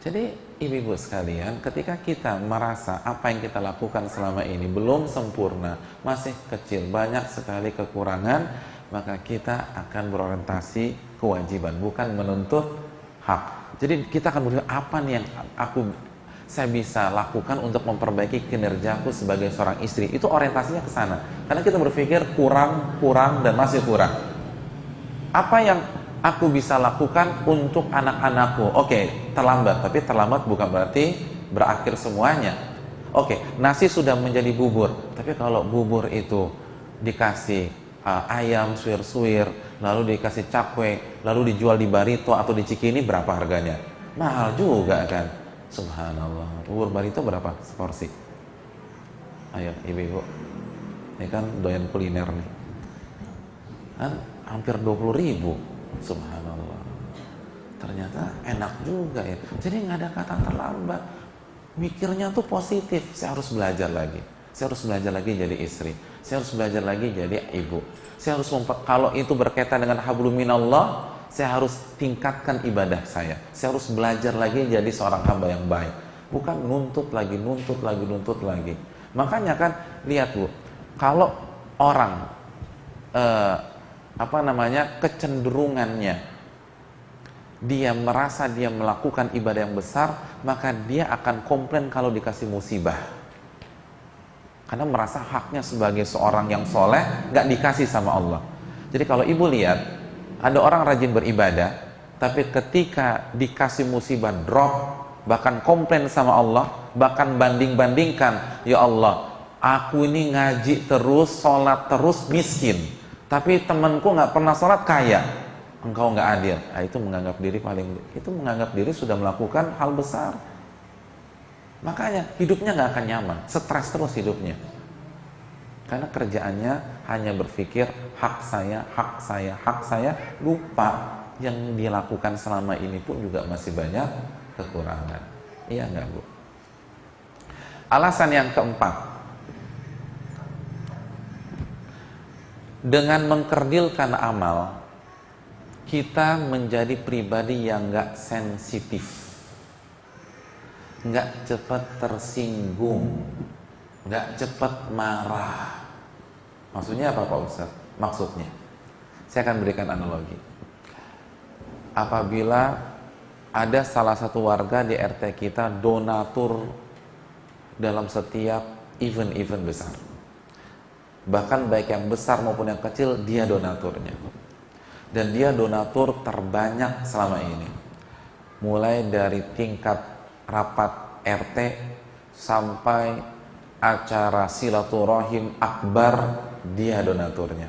Jadi ibu-ibu sekalian, ketika kita merasa apa yang kita lakukan selama ini belum sempurna, masih kecil, banyak sekali kekurangan, maka kita akan berorientasi kewajiban, bukan menuntut hak. Jadi kita akan berpikir, apa nih yang saya bisa lakukan untuk memperbaiki kinerjaku sebagai seorang istri. Itu orientasinya ke sana. Karena kita berpikir kurang, dan masih kurang. Apa yang aku bisa lakukan untuk anak-anakku? Oke, terlambat, tapi terlambat bukan berarti berakhir semuanya. Oke, nasi sudah menjadi bubur, tapi kalau bubur itu dikasih ayam suwir-suwir, lalu dikasih cakwe, lalu dijual di Barito atau di Cikini, berapa harganya? Mahal juga kan? Subhanallah. Bubur Barito berapa seporsi? Ayo ibu-ibu, ini kan doyan kuliner nih, kan hampir 20.000. Subhanallah, ternyata enak juga ya. Jadi nggak ada kata terlambat, mikirnya tuh positif. Saya harus belajar lagi, saya harus belajar lagi jadi istri, saya harus belajar lagi jadi ibu, saya harus kalau itu berkaitan dengan hablum minallah, saya harus tingkatkan ibadah saya harus belajar lagi jadi seorang hamba yang baik, bukan nuntut lagi. Makanya kan lihat bu, kalau orang kecenderungannya dia merasa dia melakukan ibadah yang besar, maka dia akan komplain kalau dikasih musibah, karena merasa haknya sebagai seorang yang soleh gak dikasih sama Allah. Jadi kalau ibu lihat ada orang rajin beribadah, tapi ketika dikasih musibah drop, bahkan komplain sama Allah, bahkan banding-bandingkan, ya Allah, aku ini ngaji terus, sholat terus, miskin, Tapi temanku nggak pernah sholat kaya, engkau nggak adil. Nah, itu menganggap diri menganggap diri sudah melakukan hal besar. Makanya hidupnya nggak akan nyaman, stres terus hidupnya. Karena kerjaannya hanya berpikir hak saya, hak saya, hak saya, lupa yang dilakukan selama ini pun juga masih banyak kekurangan. Iya nggak, Bu? Alasan yang keempat, dengan mengkerdilkan amal, kita menjadi pribadi yang nggak sensitif, nggak cepat tersinggung, nggak cepat marah. Maksudnya apa Pak Ustadz? Maksudnya, saya akan berikan analogi. Apabila ada salah satu warga di RT kita donatur dalam setiap event-event besar, bahkan baik yang besar maupun yang kecil, dia donaturnya. Dan dia donatur terbanyak selama ini. Mulai dari tingkat rapat RT sampai acara silaturahim akbar, dia donaturnya.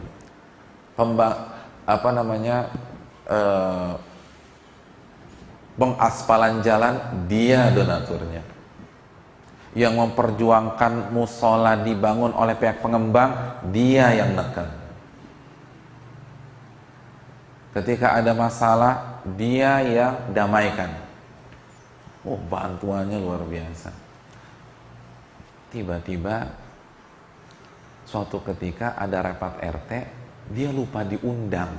Pengaspalan jalan, dia donaturnya. Yang memperjuangkan musola dibangun oleh pihak pengembang, dia yang neken. Ketika ada masalah, dia yang damaikan. Oh, bantuannya luar biasa. Tiba-tiba suatu ketika ada rapat RT, dia lupa diundang.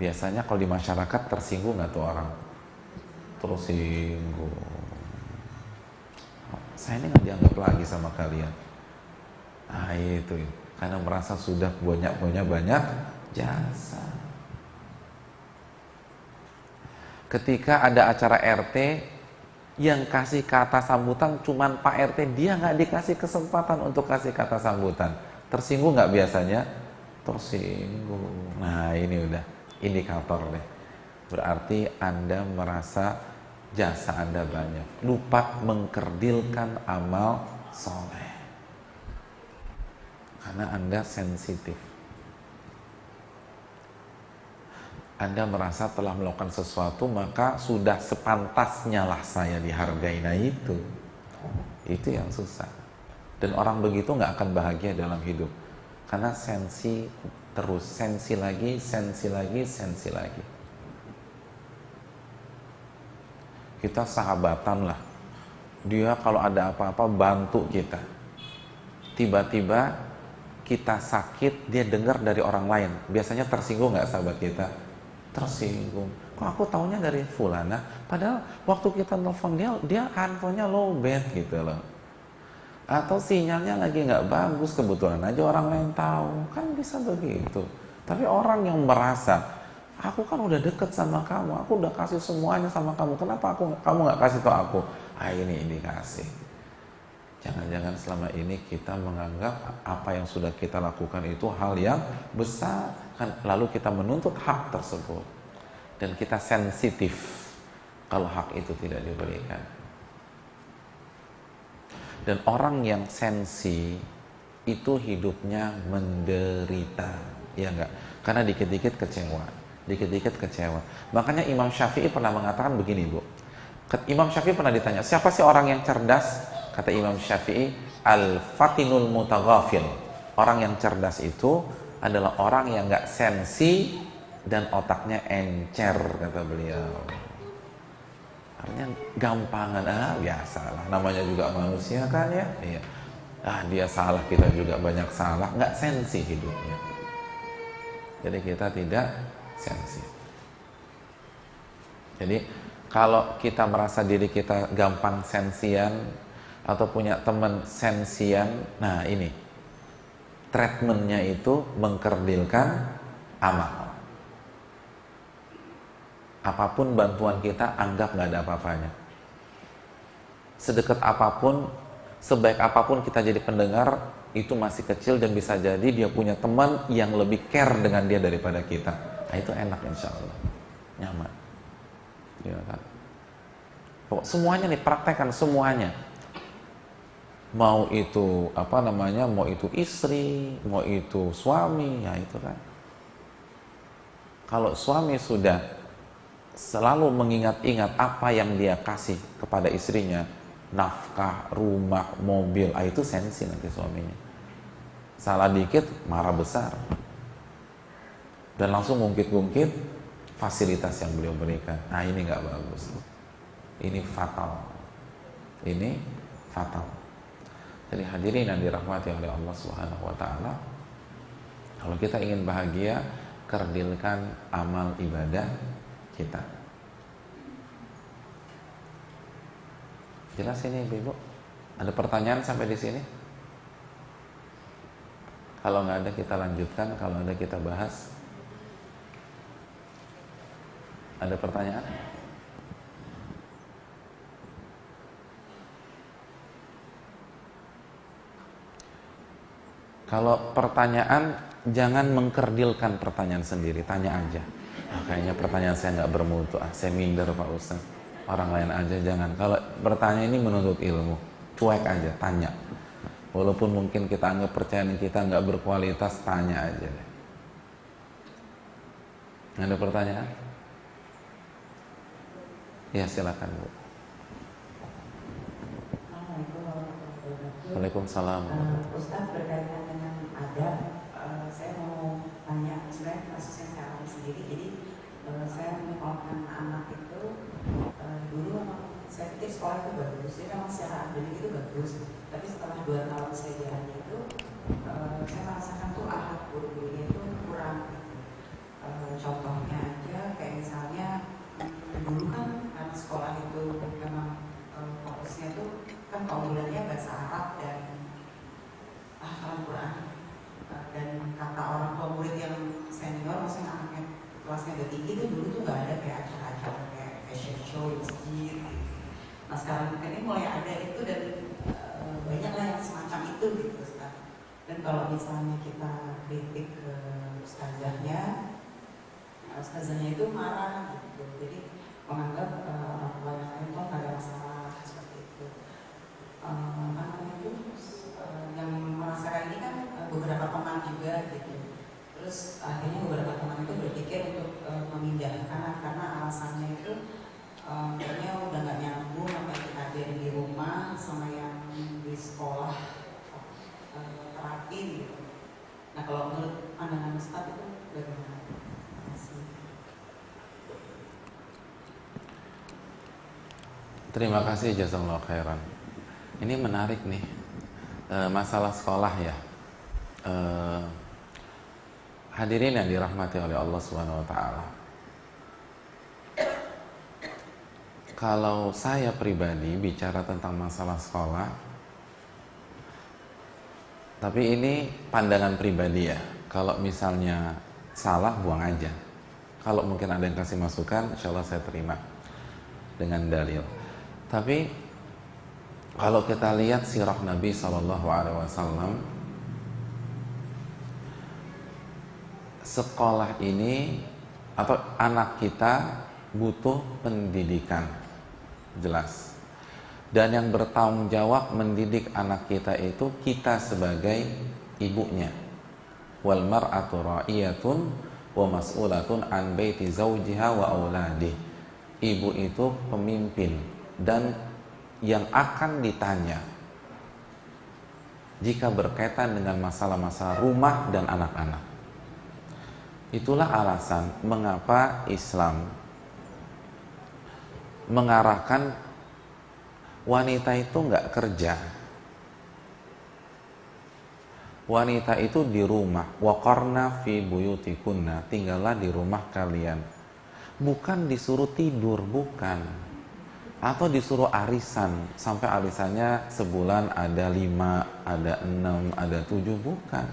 Biasanya kalau di masyarakat tersinggung nggak tuh orang? Tersinggung. Saya ini nggak dianggap lagi sama kalian. Nah itu, karena merasa sudah punya banyak jasa. Ketika ada acara RT, yang kasih kata sambutan cuman Pak RT, dia nggak dikasih kesempatan untuk kasih kata sambutan. Tersinggung nggak biasanya? Tersinggung. Nah ini udah indikator deh. Berarti Anda merasa jasa Anda banyak, lupa mengkerdilkan amal soleh karena Anda sensitif. Anda merasa telah melakukan sesuatu, maka sudah sepantasnya lah saya dihargai. Nah itu yang susah. Dan orang begitu nggak akan bahagia dalam hidup, karena sensi terus, sensi lagi. Kita sahabatan lah, dia kalau ada apa-apa bantu kita. Tiba-tiba kita sakit, dia dengar dari orang lain, biasanya tersinggung nggak sahabat kita? Tersinggung. Kok aku taunya dari fulana, padahal waktu kita telepon dia handphonenya low band gitu loh, atau sinyalnya lagi nggak bagus, kebetulan aja orang lain tahu, kan bisa begitu. Tapi orang yang merasa, aku kan udah deket sama kamu, aku udah kasih semuanya sama kamu, kenapa kamu nggak kasih tau aku? Ini indikasi. Jangan-jangan selama ini kita menganggap apa yang sudah kita lakukan itu hal yang besar, kan? Lalu kita menuntut hak tersebut, dan kita sensitif kalau hak itu tidak diberikan. Dan orang yang sensi itu hidupnya menderita, ya enggak? Karena dikit-dikit kecewa. Makanya Imam Syafi'i pernah mengatakan begini, Bu. Imam Syafi'i pernah ditanya, siapa sih orang yang cerdas? Kata Imam Syafi'i, al-fatinul mutaghafil. Orang yang cerdas itu adalah orang yang enggak sensi dan otaknya encer, kata beliau. Artinya gampangan, biasalah, namanya juga manusia kan ya. Iya. Dia salah, kita juga banyak salah, nggak sensi hidupnya. Jadi kita tidak sensi. Jadi kalau kita merasa diri kita gampang sensian atau punya teman sensian, nah ini treatmentnya itu mengkerdilkan amal. Apapun bantuan kita, anggap nggak ada apa-apanya. Sedekat apapun, sebaik apapun kita jadi pendengar, itu masih kecil dan bisa jadi dia punya teman yang lebih care dengan dia daripada kita. Nah itu enak, insya Allah, nyaman. Ya kan? Semuanya nih, praktekkan semuanya. mau itu apa namanya, mau itu istri, mau itu suami, ya itu kan. Kalau suami sudah selalu mengingat-ingat apa yang dia kasih kepada istrinya, nafkah, rumah, mobil, itu sensi nanti suaminya. Salah dikit marah besar dan langsung ngungkit-ngungkit fasilitas yang beliau berikan. Nah ini nggak bagus, ini fatal, ini fatal. Jadi hadirin yang dirahmati oleh Allah Subhanahu wa taala, kalau kita ingin bahagia, kerdilkan amal ibadah kita. Jelas ini Ibu? Ada pertanyaan sampai di sini? Kalau nggak ada kita lanjutkan, kalau ada kita bahas. Ada pertanyaan? Kalau pertanyaan, jangan mengkerdilkan pertanyaan sendiri, tanya aja. Kayaknya pertanyaan saya nggak bermutu, saya minder Pak Ustaz. Orang lain aja jangan. Kalau bertanya ini menuntut ilmu, cuek aja, tanya. Walaupun mungkin kita anggap percayaan kita nggak berkualitas, tanya aja deh. Ada pertanyaan? Ya silakan Bu. Waalaikumsalam. Ustaz, berkaitan dengan adab, saya mau tanya, sebenarnya kasus yang saya alami sendiri. Jadi saya menyekolahkan anak itu dulu saya pikir sekolah itu bagus, jadi memang secara akademik itu bagus. Tapi setelah 2 tahun saya jalani itu, saya merasakan tuh akhlak guru-gurunya itu kurang. Contohnya aja kayak misalnya dulu kan karena sekolah itu memang fokusnya tuh kan keunggulannya bahasa Arab dan hafalan Quran, dan kata orang tua murid yang senior, maksudnya anaknya kelasnya udah tinggi tuh, dulu tuh nggak ada kayak acara-acara kayak fashion show di masjid. Nah sekarang ini mulai ada itu dan banyak lah yang semacam itu gitu Ustaz. Dan kalau misalnya kita kritik ke ustazahnya, ustazahnya itu marah gitu, jadi menganggap orang tua yang lain tuh nggak ada masalah seperti itu. Yang merasakan ini kan beberapa teman juga gitu. Terus akhirnya beberapa teman itu berpikir untuk memindahkan karena alasannya itu kayaknya udah nggak nyambung apa yang kita ajarin di rumah sama yang di sekolah terapin gitu. Nah kalau menurut pandangan Ustaz itu bagaimana? Terima kasih, jazakallahu khairan. Ini menarik nih, masalah sekolah ya. Hadirin yang dirahmati oleh Allah Subhanahu wa taala. Kalau saya pribadi bicara tentang masalah sekolah, tapi ini pandangan pribadi ya. Kalau misalnya salah, buang aja. Kalau mungkin ada yang kasih masukan, insya Allah saya terima dengan dalil. Tapi kalau kita lihat sirah Nabi SAW, sekolah ini atau anak kita butuh pendidikan, jelas. Dan yang bertanggung jawab mendidik anak kita itu kita sebagai ibunya. Wal mar'atu ra'iyatun wa mas'ulatun an baiti zawjiha wa auladih. Ibu itu pemimpin dan yang akan ditanya jika berkaitan dengan masalah-masalah rumah dan anak-anak. Itulah alasan mengapa Islam mengarahkan wanita itu nggak kerja. Wanita itu di rumah, waqarna fi buyutikunna, tinggallah di rumah kalian. Bukan disuruh tidur, bukan. Atau disuruh arisan, sampai arisannya sebulan ada 5, ada 6, ada 7, bukan.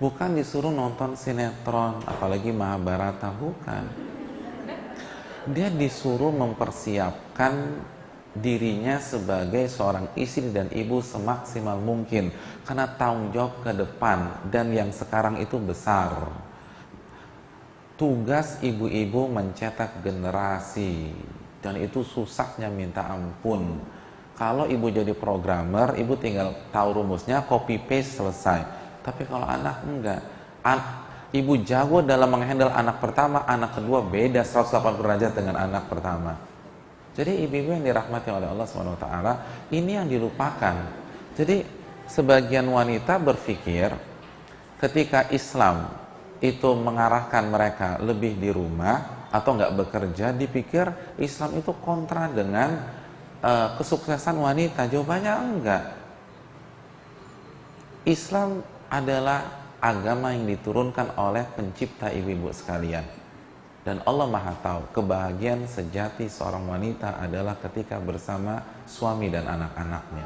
Bukan disuruh nonton sinetron, apalagi Mahabharata, bukan. Dia disuruh mempersiapkan dirinya sebagai seorang istri dan ibu semaksimal mungkin, karena tanggung jawab ke depan dan yang sekarang itu besar. Tugas ibu-ibu mencetak generasi, dan itu susahnya minta ampun. Kalau ibu jadi programmer, ibu tinggal tahu rumusnya, copy paste, selesai. Tapi kalau anak enggak. Ibu jago dalam menghandle anak pertama, anak kedua beda 180 derajat dengan anak pertama. Jadi ibu-ibu yang dirahmati oleh Allah SWT, ini yang dilupakan. Jadi sebagian wanita berpikir ketika Islam itu mengarahkan mereka lebih di rumah atau nggak bekerja, dipikir Islam itu kontra dengan kesuksesan wanita. Jawabannya enggak. Islam adalah agama yang diturunkan oleh pencipta ibu-ibu sekalian. Dan Allah Maha tahu kebahagiaan sejati seorang wanita adalah ketika bersama suami dan anak-anaknya,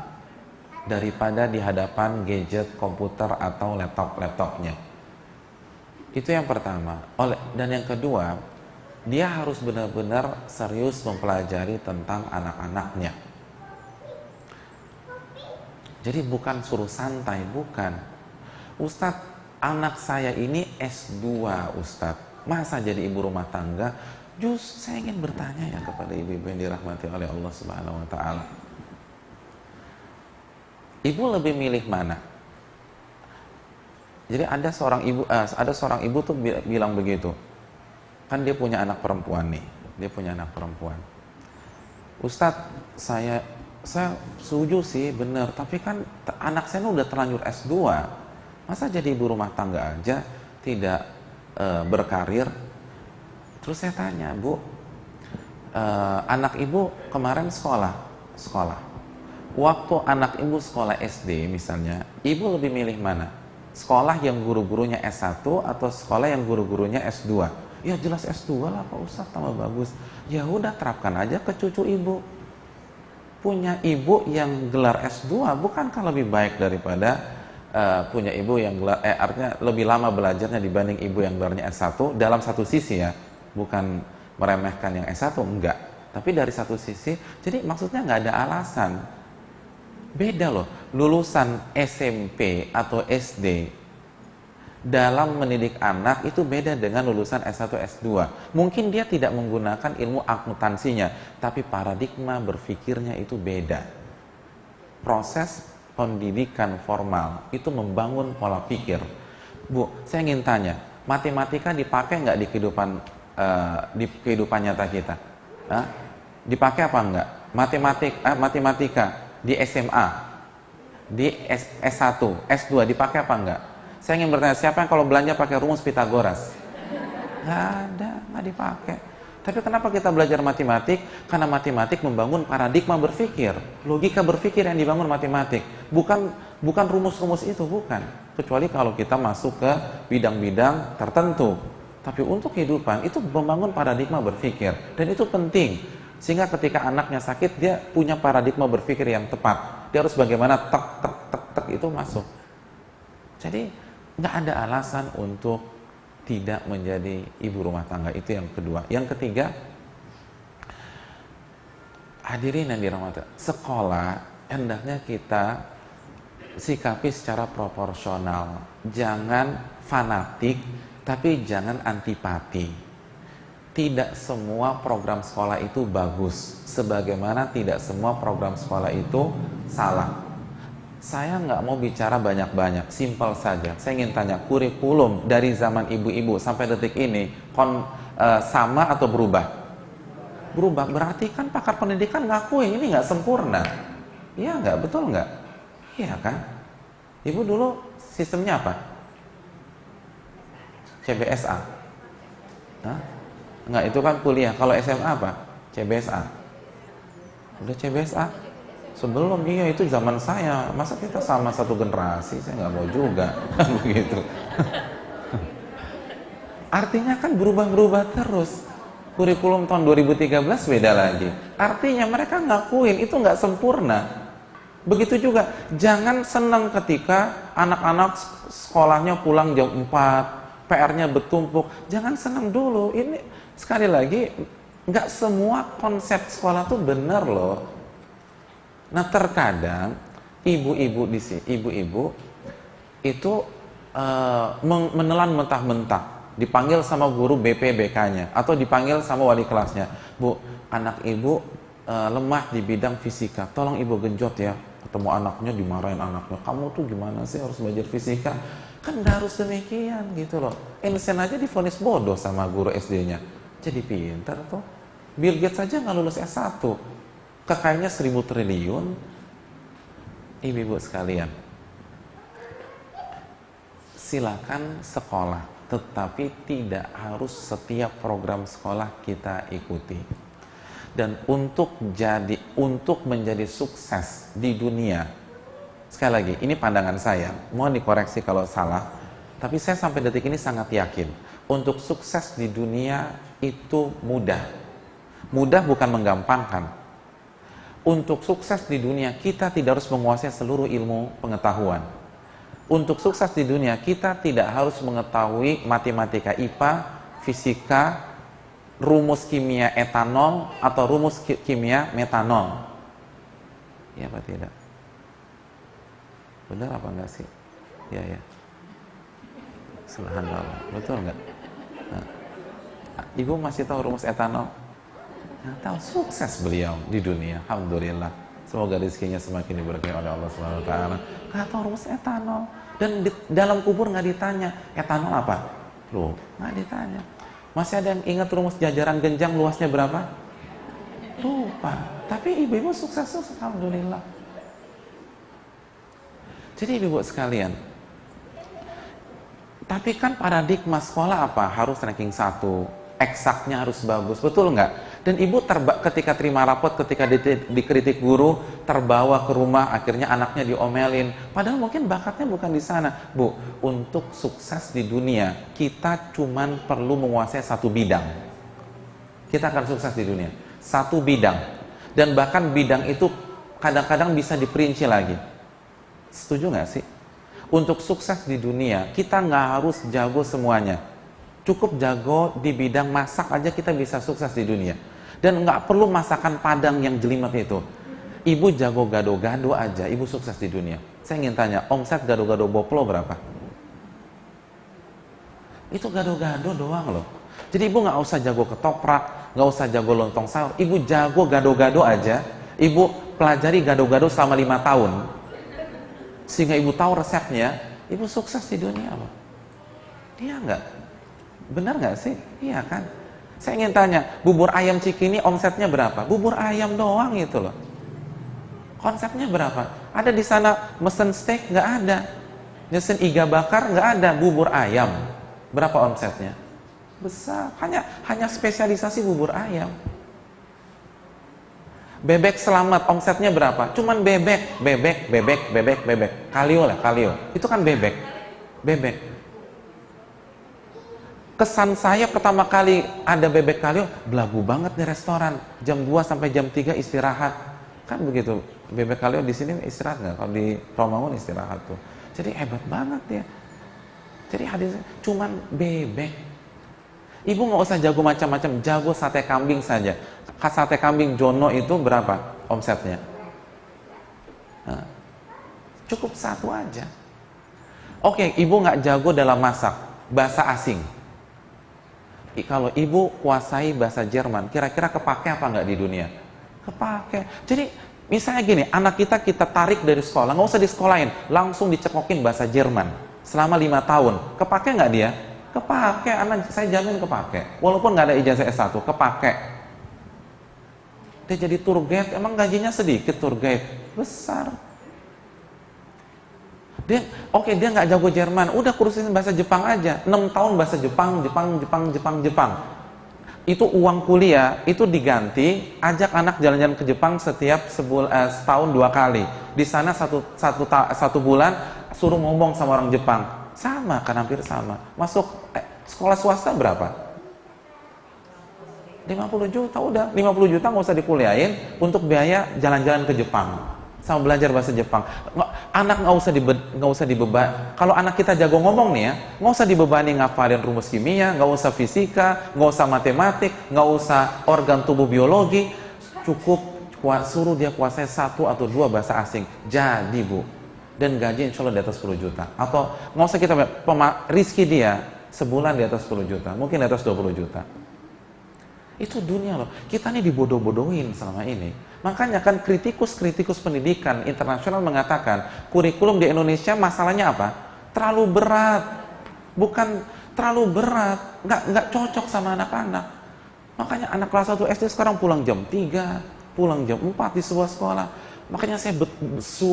daripada di hadapan gadget, komputer atau laptopnya. Itu yang pertama. Dan yang kedua, dia harus benar-benar serius mempelajari tentang anak-anaknya. Jadi bukan suruh santai, bukan. Ustadz, anak saya ini S2, Ustadz. Masa jadi ibu rumah tangga? Saya ingin bertanya ya kepada ibu-ibu yang dirahmati oleh Allah Subhanahu wa taala. Ibu lebih milih mana? Jadi ada seorang ibu tuh bilang begitu. Kan dia punya anak perempuan nih. Dia punya anak perempuan. Ustadz, saya setuju sih, bener. Tapi kan anak saya udah terlanjur S2. Masa jadi ibu rumah tangga aja tidak berkarir? Terus saya tanya, Bu, anak ibu kemarin sekolah. Waktu anak ibu sekolah SD misalnya, ibu lebih milih mana? Sekolah yang guru-gurunya S1 atau sekolah yang guru-gurunya S2? Ya jelas S2 lah Pak Ustadz, tambah bagus. Ya udah, terapkan aja ke cucu ibu. Punya ibu yang gelar S2 bukankah lebih baik daripada punya ibu yang artinya lebih lama belajarnya dibanding ibu yang gelarnya S1? Dalam satu sisi ya, bukan meremehkan yang S1, enggak, tapi dari satu sisi, jadi maksudnya nggak ada alasan. Beda loh, lulusan SMP atau SD dalam mendidik anak itu beda dengan lulusan S1, S2. Mungkin dia tidak menggunakan ilmu akuntansinya, tapi paradigma berpikirnya itu beda. Proses pendidikan formal itu membangun pola pikir. Bu, saya ingin tanya, matematika dipakai nggak di kehidupan nyata kita? Dipakai apa enggak? Matematika di SMA, di S1, S2 dipakai apa enggak? Saya ingin bertanya, siapa yang kalau belanja pakai rumus Pitagoras? Nggak ada, nggak dipakai. Tapi kenapa kita belajar matematik? Karena matematik membangun paradigma berpikir, logika berpikir yang dibangun matematik. Bukan rumus-rumus itu, bukan. Kecuali kalau kita masuk ke bidang-bidang tertentu. Tapi untuk kehidupan itu membangun paradigma berpikir, dan itu penting. Sehingga ketika anaknya sakit, dia punya paradigma berpikir yang tepat. Dia harus bagaimana tek itu masuk. Jadi nggak ada alasan untuk tidak menjadi ibu rumah tangga. Itu yang kedua. Yang ketiga, hadirin yang dirahmati, sekolah hendaknya kita sikapi secara proporsional. Jangan fanatik, tapi jangan antipati. Tidak semua program sekolah itu bagus, sebagaimana tidak semua program sekolah itu salah. Saya nggak mau bicara banyak-banyak, simpel saja. Saya ingin tanya, kurikulum dari zaman ibu-ibu sampai detik ini sama atau berubah? Berubah, berarti kan pakar pendidikan ngakui ini nggak sempurna. Iya nggak, betul nggak? Iya kan? Ibu dulu sistemnya apa? CBSA? Nggak, itu kan kuliah. Kalau SMA apa? CBSA? Udah CBSA? Sebelum, iya itu zaman saya. Masa kita sama satu generasi? Saya nggak mau juga. Begitu. Artinya kan berubah-berubah terus. Kurikulum tahun 2013 beda lagi. Artinya mereka ngakuin itu nggak sempurna. Begitu juga, jangan senang ketika anak-anak sekolahnya pulang jam 4, PR-nya bertumpuk. Jangan senang dulu. Ini sekali lagi, nggak semua konsep sekolah tuh benar loh. Nah terkadang ibu-ibu itu menelan mentah-mentah, dipanggil sama guru BPBK-nya atau dipanggil sama wali kelasnya. Bu, anak ibu lemah di bidang fisika, tolong ibu genjot ya. Ketemu anaknya dimarahin anaknya, kamu tuh gimana sih harus belajar fisika? Kan nggak harus demikian gitu loh. Einstein aja divonis bodoh sama guru SD-nya, jadi pintar tuh. Bill Gates saja nggak lulus S1, kekayanya 1.000 triliun. Ibu-ibu sekalian, silakan sekolah, tetapi tidak harus setiap program sekolah kita ikuti. Dan untuk menjadi sukses di dunia, sekali lagi, ini pandangan saya, mohon dikoreksi kalau salah, tapi saya sampai detik ini sangat yakin, untuk sukses di dunia itu mudah. Mudah bukan menggampangkan. Untuk sukses di dunia, kita tidak harus menguasai seluruh ilmu pengetahuan. Untuk sukses di dunia, kita tidak harus mengetahui matematika IPA, fisika, rumus kimia etanol, atau rumus kimia metanol. Ya apa tidak? Benar apa enggak sih? Ya ya. Subhanallah. Betul enggak? Nah, ibu masih tahu rumus etanol? Nah, tahu, sukses beliau di dunia. Alhamdulillah. Semoga rezekinya semakin diberkahi oleh Allah Subhanahu wa taala. Nggak tahu rumus etanol. Dan di dalam kubur nggak ditanya, etanol apa? Loh, nggak ditanya. Masih ada yang ingat rumus jajaran genjang luasnya berapa? Lupa. Tapi ibu-ibu sukses, alhamdulillah. Jadi ibu-ibu sekalian, tapi kan paradigma sekolah apa? Harus ranking 1, eksaknya harus bagus, betul nggak? Dan ibu ketika terima rapot, ketika dikritik guru, terbawa ke rumah, akhirnya anaknya diomelin. Padahal mungkin bakatnya bukan di sana. Bu, untuk sukses di dunia, kita cuman perlu menguasai satu bidang. Kita akan sukses di dunia. Satu bidang. Dan bahkan bidang itu kadang-kadang bisa diperinci lagi. Setuju nggak sih? Untuk sukses di dunia, kita nggak harus jago semuanya. Cukup jago di bidang masak aja kita bisa sukses di dunia. Dan nggak perlu masakan Padang yang jelimet itu. Ibu jago gado-gado aja, ibu sukses di dunia. Saya ingin tanya, omset gado-gado Boplo berapa? Itu gado-gado doang loh. Jadi ibu nggak usah jago ketoprak, nggak usah jago lontong sayur. Ibu jago gado-gado aja. Ibu pelajari gado-gado selama 5 tahun. Sehingga ibu tahu resepnya, ibu sukses di dunia loh. Iya nggak? Benar nggak sih? Iya kan? Saya ingin tanya, bubur ayam Cikini omsetnya berapa? Bubur ayam doang itu loh. Konsepnya berapa? Ada di sana mesen steak? Nggak ada. Mesen iga bakar? Nggak ada. Bubur ayam. Berapa omsetnya? Besar. Hanya spesialisasi bubur ayam. Bebek Selamat omsetnya berapa? Cuman bebek. Kalio lah, kalio. Itu kan bebek. Kesan saya pertama kali ada bebek kalio, belagu banget di restoran. Jam 2 sampai jam 3 istirahat. Kan begitu. Bebek kalio di sini istirahat nggak? Kalau di Romangun istirahat tuh. Jadi hebat banget ya. Jadi hadisnya cuman bebek. Ibu nggak usah jago macam-macam, jago sate kambing saja. Sate kambing Jono itu berapa omsetnya? Nah, cukup satu aja. Oke, ibu nggak jago dalam masak, bahasa asing. Kalau ibu kuasai bahasa Jerman, kira-kira kepake apa nggak di dunia? Kepake. Jadi misalnya gini, anak kita tarik dari sekolah, nggak usah disekolahin, langsung dicekokin bahasa Jerman selama 5 tahun. Kepake nggak dia? Kepake, anak saya jamin kepake. Walaupun nggak ada ijazah S1, kepake. Dia jadi tour guide, emang gajinya sedikit tour guide? Besar. Dia nggak jago Jerman, udah kursusin bahasa Jepang aja. 6 tahun bahasa Jepang. Itu uang kuliah, itu diganti, ajak anak jalan-jalan ke Jepang setiap setahun 2 kali. Di sana satu bulan suruh ngomong sama orang Jepang. Sama, kan hampir sama. Masuk sekolah swasta berapa? 50 juta, udah 50 juta nggak usah dikuliahin untuk biaya jalan-jalan ke Jepang sama belajar bahasa Jepang. Anak nggak usah dibeban. Kalau anak kita jago ngomong nih ya, nggak usah dibebani ngafalin rumus kimia, nggak usah fisika, nggak usah matematik, nggak usah organ tubuh biologi. Cukup suruh dia kuasai 1 atau 2 bahasa asing. Jadi bu, dan gaji insya Allah di atas 10 juta. Atau nggak usah kita rizki dia sebulan di atas 10 juta, mungkin di atas 20 juta. Itu dunia loh. Kita nih dibodoh-bodohin selama ini. Makanya kan kritikus-kritikus pendidikan internasional mengatakan kurikulum di Indonesia masalahnya apa? Terlalu berat. Bukan terlalu berat, nggak cocok sama anak-anak. Makanya anak kelas 1 SD sekarang pulang jam 3, pulang jam 4 di sebuah sekolah. Makanya saya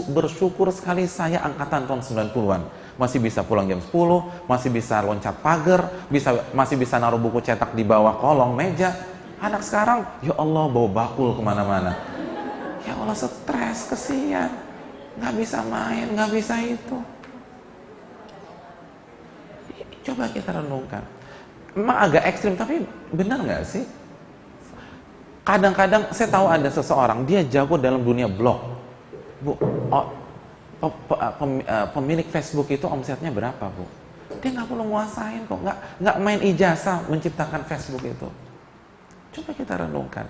bersyukur sekali saya angkatan tahun 90-an. Masih bisa pulang jam 10, masih bisa loncat pagar, masih bisa naruh buku cetak di bawah kolong meja. Anak sekarang, ya Allah, bawa bakul kemana-mana. Ya Allah, stres, kesian. Nggak bisa main, nggak bisa itu. Coba kita renungkan. Memang agak ekstrim, tapi benar nggak sih? Kadang-kadang saya tahu ada seseorang, dia jago dalam dunia blog. Bu, pemilik Facebook itu omsetnya berapa, Bu? Dia nggak perlu nguasain kok, nggak main ijazah menciptakan Facebook itu. Coba kita renungkan,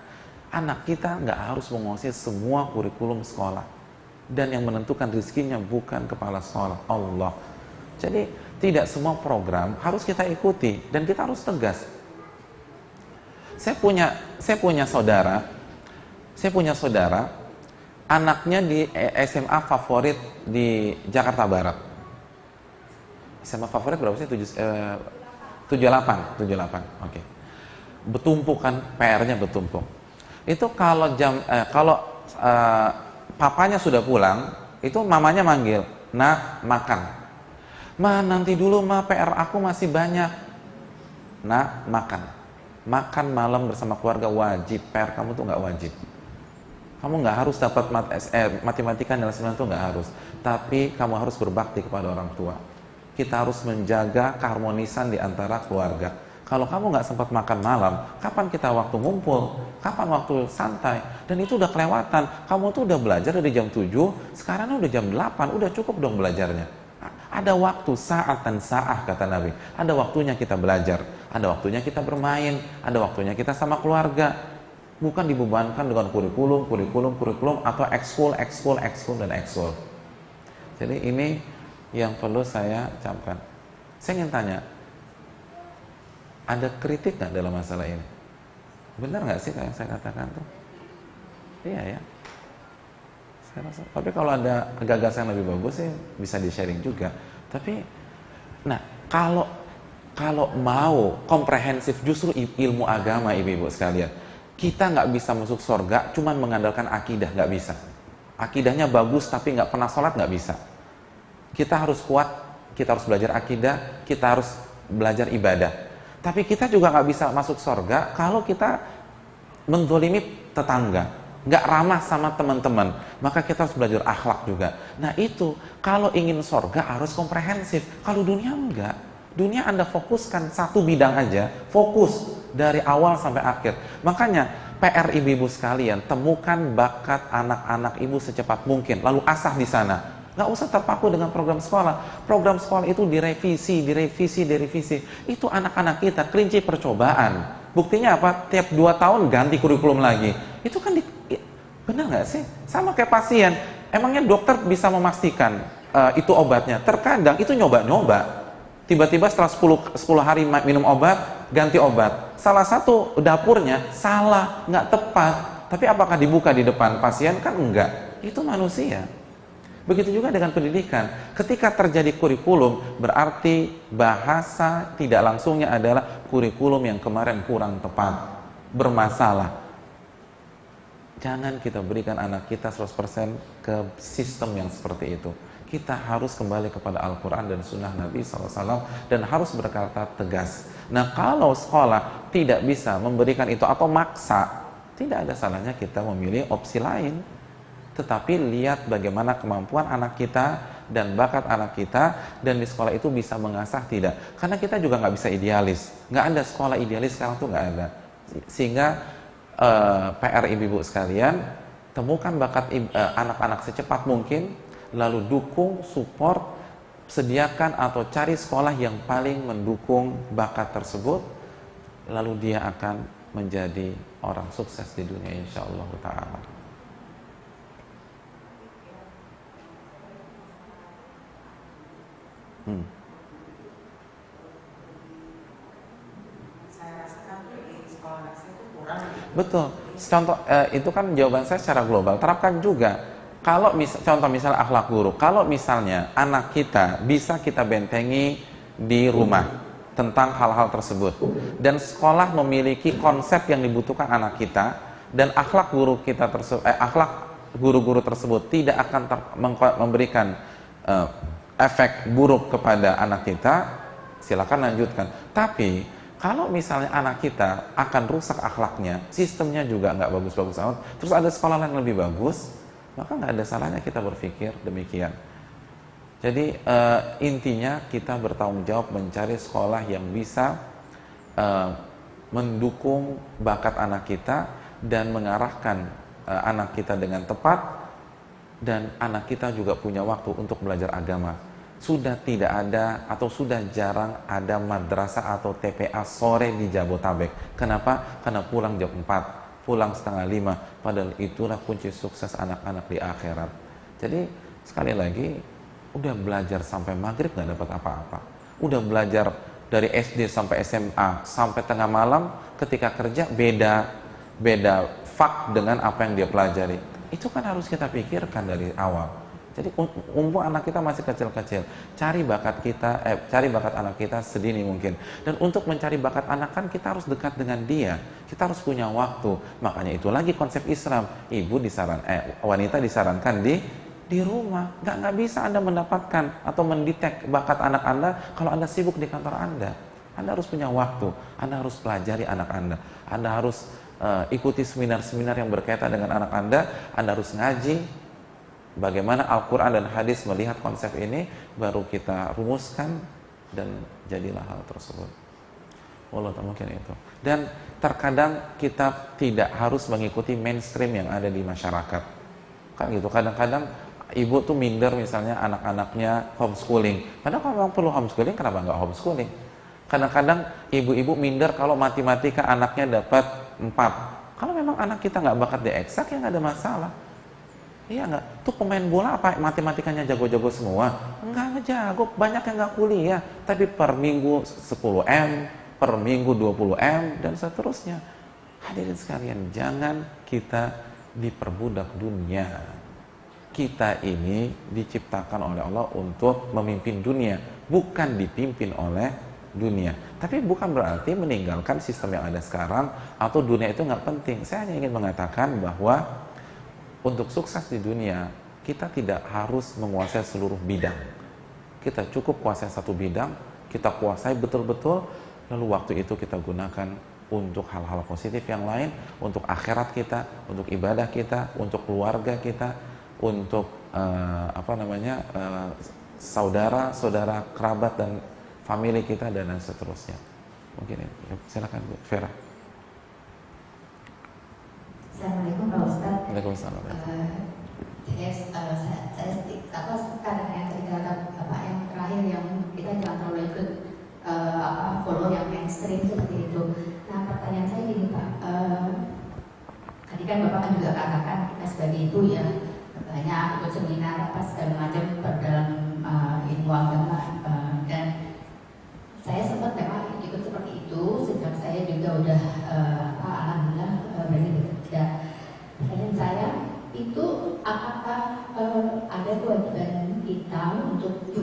anak kita nggak harus menguasai semua kurikulum sekolah, dan yang menentukan rezekinya bukan kepala sekolah, Allah. Jadi tidak semua program harus kita ikuti dan kita harus tegas. Saya punya saudara, anaknya di SMA favorit di Jakarta Barat. SMA favorit berapa sih? 78, oke. Bertumpuk kan, PR-nya bertumpuk. Itu kalau papanya sudah pulang, itu mamanya manggil, "Nak, makan." "Ma, nanti dulu ma, PR aku masih banyak." "Nak, makan. Makan malam bersama keluarga wajib, PR kamu tuh nggak wajib. Kamu nggak harus dapat matematika nilai 9 tuh nggak harus. Tapi kamu harus berbakti kepada orang tua. Kita harus menjaga keharmonisan di antara keluarga. Kalau kamu nggak sempat makan malam, kapan kita waktu ngumpul? Kapan waktu santai?" Dan itu udah kelewatan. Kamu tuh udah belajar dari jam 7, sekarang udah jam 8, udah cukup dong belajarnya. Ada waktu, saat dan sa'ah kata Nabi. Ada waktunya kita belajar, ada waktunya kita bermain, ada waktunya kita sama keluarga. Bukan dibebankan dengan kurikulum atau ekskul, dan ekskul. Jadi ini yang perlu saya camkan. Saya ingin tanya, ada kritik nggak dalam masalah ini? Benar nggak sih kayak yang saya katakan tuh? Iya ya. Tapi kalau ada gagasan lebih bagus sih bisa di-sharing juga. Tapi, nah kalau mau komprehensif justru ilmu agama, ibu-ibu sekalian, kita nggak bisa masuk surga cuman mengandalkan akidah, nggak bisa. Akidahnya bagus tapi nggak pernah sholat, nggak bisa. Kita harus kuat, kita harus belajar akidah, kita harus belajar ibadah. Tapi kita juga nggak bisa masuk surga kalau kita menzolimi tetangga, nggak ramah sama teman-teman, maka kita harus belajar akhlak juga. Nah itu, kalau ingin surga harus komprehensif. Kalau dunia enggak. Dunia Anda fokuskan satu bidang aja, fokus dari awal sampai akhir. Makanya PR ibu-ibu sekalian, temukan bakat anak-anak ibu secepat mungkin, lalu asah di sana. Nggak usah terpaku dengan program sekolah. Program sekolah itu direvisi. Itu anak-anak kita kelinci percobaan. Buktinya apa? Tiap 2 tahun ganti kurikulum lagi. Itu kan benar nggak sih? Sama kayak pasien. Emangnya dokter bisa memastikan itu obatnya? Terkadang itu nyoba-nyoba. Tiba-tiba setelah 10 hari minum obat, ganti obat. Salah satu dapurnya salah, nggak tepat. Tapi apakah dibuka di depan pasien? Kan enggak. Itu manusia. Begitu juga dengan pendidikan. Ketika terjadi kurikulum, berarti bahasa tidak langsungnya adalah kurikulum yang kemarin kurang tepat, bermasalah. Jangan kita berikan anak kita 100% ke sistem yang seperti itu. Kita harus kembali kepada Al-Quran dan Sunnah Nabi SAW dan harus berkata tegas. Nah, kalau sekolah tidak bisa memberikan itu atau maksa, tidak ada salahnya kita memilih opsi lain. Tetapi lihat bagaimana kemampuan anak kita dan bakat anak kita, dan di sekolah itu bisa mengasah tidak. Karena kita juga nggak bisa idealis. Nggak ada sekolah idealis sekarang tuh, nggak ada. Sehingga PR ibu-ibu sekalian, temukan bakat anak-anak secepat mungkin, lalu dukung, support, sediakan atau cari sekolah yang paling mendukung bakat tersebut, lalu dia akan menjadi orang sukses di dunia insyaallah ta'ala. Saya rasakan di sekolah saya itu kurang Betul. Contoh itu kan jawaban saya secara global. Terapkan juga. Kalau contoh misalnya akhlak buruk, kalau misalnya anak kita bisa kita bentengi di rumah tentang hal-hal tersebut, dan sekolah memiliki konsep yang dibutuhkan anak kita, dan akhlak guru kita tersebut, akhlak guru-guru tersebut tidak akan memberikan efek buruk kepada anak kita, silakan lanjutkan. Tapi kalau misalnya anak kita akan rusak akhlaknya, sistemnya juga nggak bagus-bagus amat, terus ada sekolah lain lebih bagus, maka nggak ada salahnya kita berpikir demikian. Jadi intinya kita bertanggung jawab mencari sekolah yang bisa mendukung bakat anak kita dan mengarahkan anak kita dengan tepat, dan anak kita juga punya waktu untuk belajar agama. Sudah tidak ada atau sudah jarang ada madrasah atau TPA sore di Jabotabek. Kenapa? Karena pulang jam 4, pulang setengah 5, padahal itulah kunci sukses anak-anak di akhirat. Jadi sekali lagi, udah belajar sampai maghrib nggak dapat apa-apa. Udah belajar dari SD sampai SMA sampai tengah malam, ketika kerja beda fak dengan apa yang dia pelajari. Itu kan harus kita pikirkan dari awal. Jadi umur anak kita masih kecil-kecil, cari bakat anak kita sedini mungkin. Dan untuk mencari bakat anak kan kita harus dekat dengan dia, kita harus punya waktu. Makanya itu lagi konsep Islam. Wanita disarankan di rumah. Nggak bisa Anda mendapatkan atau mendetek bakat anak Anda kalau Anda sibuk di kantor Anda. Anda harus punya waktu, Anda harus pelajari anak Anda harus ikuti seminar-seminar yang berkaitan dengan anak Anda harus ngaji. Bagaimana Al-Quran dan hadis melihat konsep ini, baru kita rumuskan dan jadilah hal tersebut. Allah mungkin itu. Dan terkadang kita tidak harus mengikuti mainstream yang ada di masyarakat. Kan gitu, kadang-kadang ibu tuh minder misalnya anak-anaknya homeschooling. Padahal kalau memang perlu homeschooling, kenapa nggak homeschooling? Kadang-kadang ibu-ibu minder kalau matematika anaknya dapat 4. Kalau memang anak kita nggak bakat di eksak, ya nggak ada masalah. Iya nggak? Tuh pemain bola apa matematikanya jago-jago semua? Nggak jago, banyak yang nggak kuliah. Tapi per minggu 10 M, per minggu 20 M, dan seterusnya. Hadirin sekalian, jangan kita diperbudak dunia. Kita ini diciptakan oleh Allah untuk memimpin dunia, bukan dipimpin oleh dunia. Tapi bukan berarti meninggalkan sistem yang ada sekarang atau dunia itu nggak penting. Saya hanya ingin mengatakan bahwa untuk sukses di dunia, kita tidak harus menguasai seluruh bidang. Kita cukup kuasai satu bidang, kita kuasai betul-betul, lalu waktu itu kita gunakan untuk hal-hal positif yang lain, untuk akhirat kita, untuk ibadah kita, untuk keluarga kita, untuk saudara, kerabat dan famili kita, dan seterusnya. Mungkin itu. Silakan Bu Vera. Assalamualaikum Pak Ustadz. Waalaikumsalam. Saya sekarang yang cerita Bapak yang terakhir yang kita jangan terlalu ikut follow yang mainstream seperti itu. Nah pertanyaan saya gini Pak, tadi kan Bapak kan juga katakan kita sebagai ibu ya banyak ikut seminar apa segala macam dalam ilmu agama, dan saya sempat memang ikut seperti itu sejak saya juga udah alhamdulillah berani bekerja. Pertanyaan saya itu apakah ada kewajiban kita untuk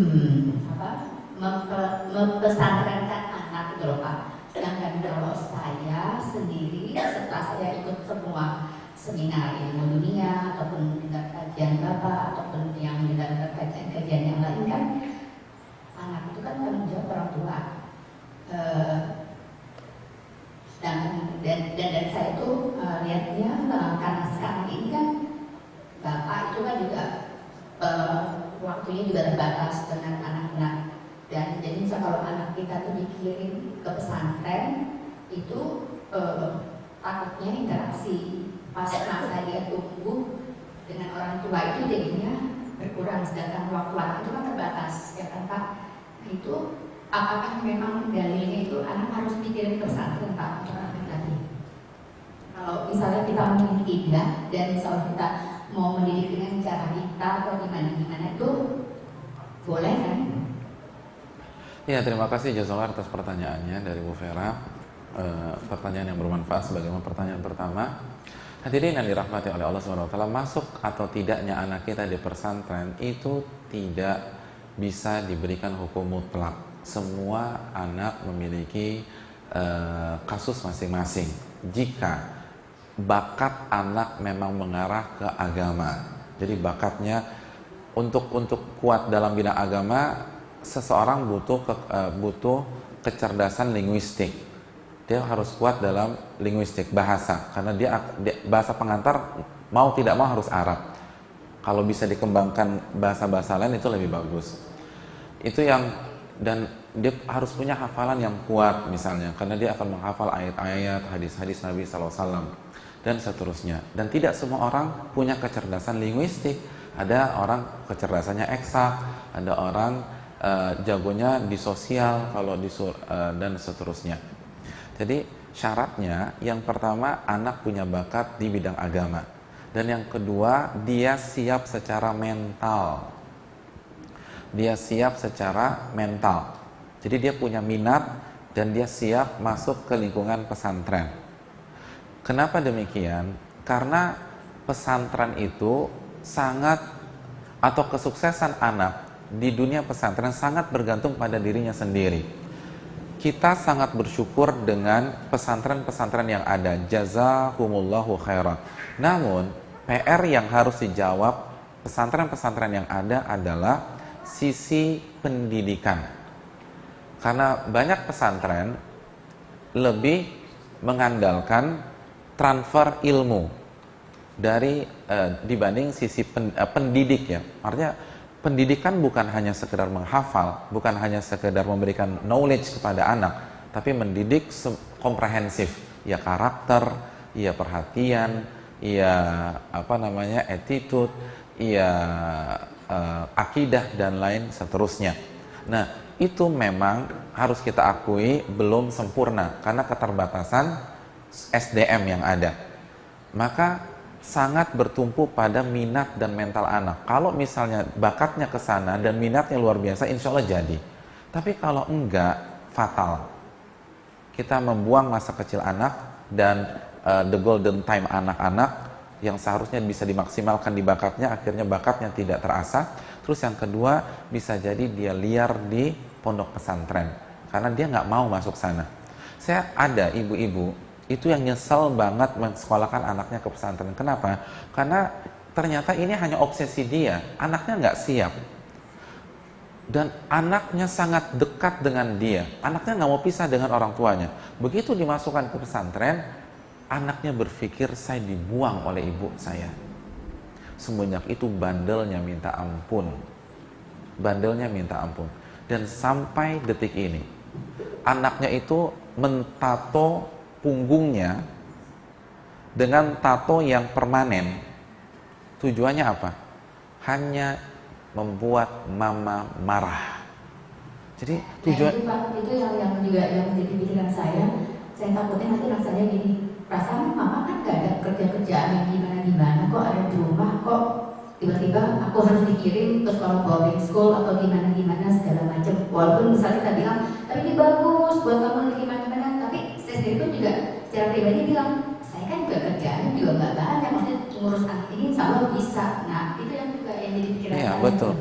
mempesantrenkan anak gitu loh Pak. Sedangkan kalau saya sendiri setelah saya ikut semua seminar ilmu dunia ataupun dengar kajian Bapak ataupun yang dengar kajian yang lain kan, anak itu kan tanggung jawab orang tua. Dan saya tuh lihatnya karena sekarang ini kan Bapak itu kan juga waktunya juga terbatas dengan anak-anak, dan jadi kalau anak kita tuh dikirim ke pesantren itu takutnya interaksi pas masa dia tumbuh dengan orang tua itu jadinya berkurang, sedangkan waktu anak itu kan terbatas ya kan Pak. Itu apakah memang dalilnya itu anak harus dikirim ke pesantren Pak untuk anak tadi? Kalau misalnya kita memilih tidak dan misalnya kita mau mendidik dengan cara kita atau gimana itu boleh kan? Ya, terima kasih Jazakallah atas pertanyaannya dari Bu Vera. pertanyaan yang bermanfaat sebagaimana pertanyaan pertama. Hadirin yang dirahmati oleh Allah SWT, masuk atau tidaknya anak kita di pesantren itu tidak bisa diberikan hukum mutlak. Semua anak memiliki kasus masing-masing. Jika bakat anak memang mengarah ke agama, jadi bakatnya untuk kuat dalam bidang agama, seseorang butuh kecerdasan linguistik. Dia harus kuat dalam linguistik, bahasa, karena dia bahasa pengantar mau tidak mau harus Arab. Kalau bisa dikembangkan bahasa-bahasa lain itu lebih bagus. Itu yang, dan dia harus punya hafalan yang kuat misalnya, karena dia akan menghafal ayat-ayat, hadis-hadis Nabi SAW dan seterusnya. Dan tidak semua orang punya kecerdasan linguistik. Ada orang kecerdasannya eksak, ada orang jagonya di sosial, kalau dan seterusnya. Jadi syaratnya yang pertama anak punya bakat di bidang agama, dan yang kedua dia siap secara mental. Dia siap secara mental. Jadi dia punya minat dan dia siap masuk ke lingkungan pesantren. Kenapa demikian? Karena pesantren itu sangat, atau kesuksesan anak di dunia pesantren sangat bergantung pada dirinya sendiri. Kita sangat bersyukur dengan pesantren-pesantren yang ada. Jazakumullahu khairan. Namun, PR yang harus dijawab pesantren-pesantren yang ada adalah sisi pendidikan. Karena banyak pesantren lebih mengandalkan transfer ilmu dibanding sisi pendidik ya. Artinya pendidikan bukan hanya sekedar menghafal, bukan hanya sekedar memberikan knowledge kepada anak, tapi mendidik komprehensif, ya karakter, ya perhatian, ya attitude, ya akidah dan lain seterusnya. Nah, itu memang harus kita akui belum sempurna karena keterbatasan SDM yang ada. Maka sangat bertumpu pada minat dan mental anak. Kalau misalnya bakatnya ke sana dan minatnya luar biasa, insya Allah jadi. Tapi kalau enggak, fatal. Kita membuang masa kecil anak dan the golden time anak-anak yang seharusnya bisa dimaksimalkan di bakatnya, akhirnya bakatnya tidak terasa. Terus yang kedua, bisa jadi dia liar di pondok pesantren karena dia nggak mau masuk sana. Saya ada ibu-ibu itu yang nyesel banget mensekolahkan anaknya ke pesantren. Kenapa? Karena ternyata ini hanya obsesi dia, anaknya nggak siap. Dan anaknya sangat dekat dengan dia, anaknya nggak mau pisah dengan orang tuanya. Begitu dimasukkan ke pesantren, anaknya berpikir saya dibuang oleh ibu saya. Semenjak itu bandelnya minta ampun. Bandelnya minta ampun. Dan sampai detik ini, anaknya itu mentato punggungnya dengan tato yang permanen. Tujuannya apa? Hanya membuat mama marah. Jadi tujuan itu yang juga yang menjadi pikiran saya takutnya nanti rasanya gini, perasaan mama kan gak ada kerjaan yang gimana kok ada di rumah, kok tiba-tiba aku harus dikirim ke sekolah boarding school atau gimana segala macam. Walaupun misalnya kita bilang tapi ini bagus buat kamu gimana, tapi saya sendiri pun juga secara pribadi bilang saya kan juga kerjaan juga nggak banyak, maksudnya ngurus anak ini sama bisa. Nah itu yang juga yang jadi pikiran iya, saya. Betul.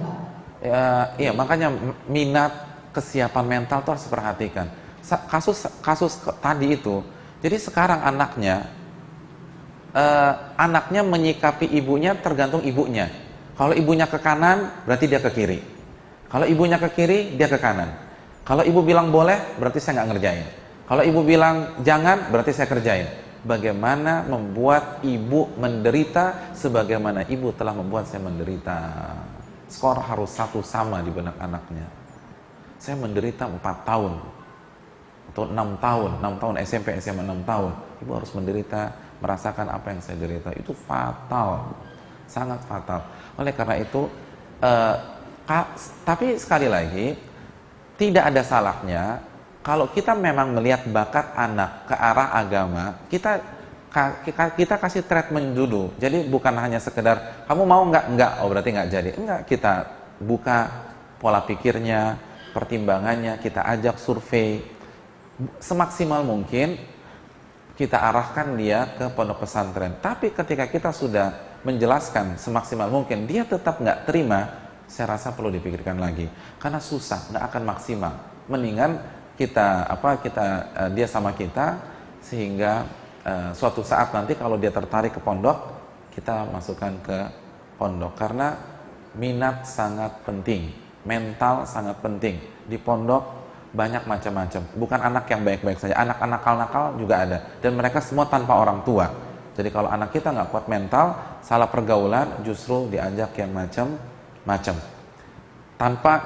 Iya, makanya minat, kesiapan mental itu harus diperhatikan. Kasus tadi itu, jadi sekarang anaknya menyikapi ibunya tergantung ibunya. Kalau ibunya ke kanan, berarti dia ke kiri. Kalau ibunya ke kiri, dia ke kanan. Kalau ibu bilang boleh, berarti saya nggak ngerjain. Kalau ibu bilang jangan, berarti saya kerjain. Bagaimana membuat ibu menderita sebagaimana ibu telah membuat saya menderita. Skor harus satu sama di benak anaknya. Saya menderita 4 tahun atau 6 tahun SMP, SMA 6 tahun. Ibu harus menderita, merasakan apa yang saya derita. Itu fatal, sangat fatal. Oleh karena itu, tapi sekali lagi, tidak ada salahnya kalau kita memang melihat bakat anak ke arah agama, kita kasih treatment dulu. Jadi bukan hanya sekedar kamu mau nggak, oh berarti nggak jadi. Enggak, kita buka pola pikirnya, pertimbangannya, kita ajak survei. semaksimal mungkin kita arahkan dia ke pondok pesantren. Tapi ketika kita sudah menjelaskan semaksimal mungkin, dia tetap nggak terima, saya rasa perlu dipikirkan lagi. Karena susah, nggak akan maksimal. Mendingan dia sama kita, sehingga suatu saat nanti kalau dia tertarik ke pondok, kita masukkan ke pondok. Karena minat sangat penting, mental sangat penting. Di pondok banyak macam-macam, bukan anak yang baik-baik saja, anak-anak nakal juga ada, dan mereka semua tanpa orang tua. Jadi kalau anak kita nggak kuat mental, salah pergaulan, justru diajak yang macam-macam.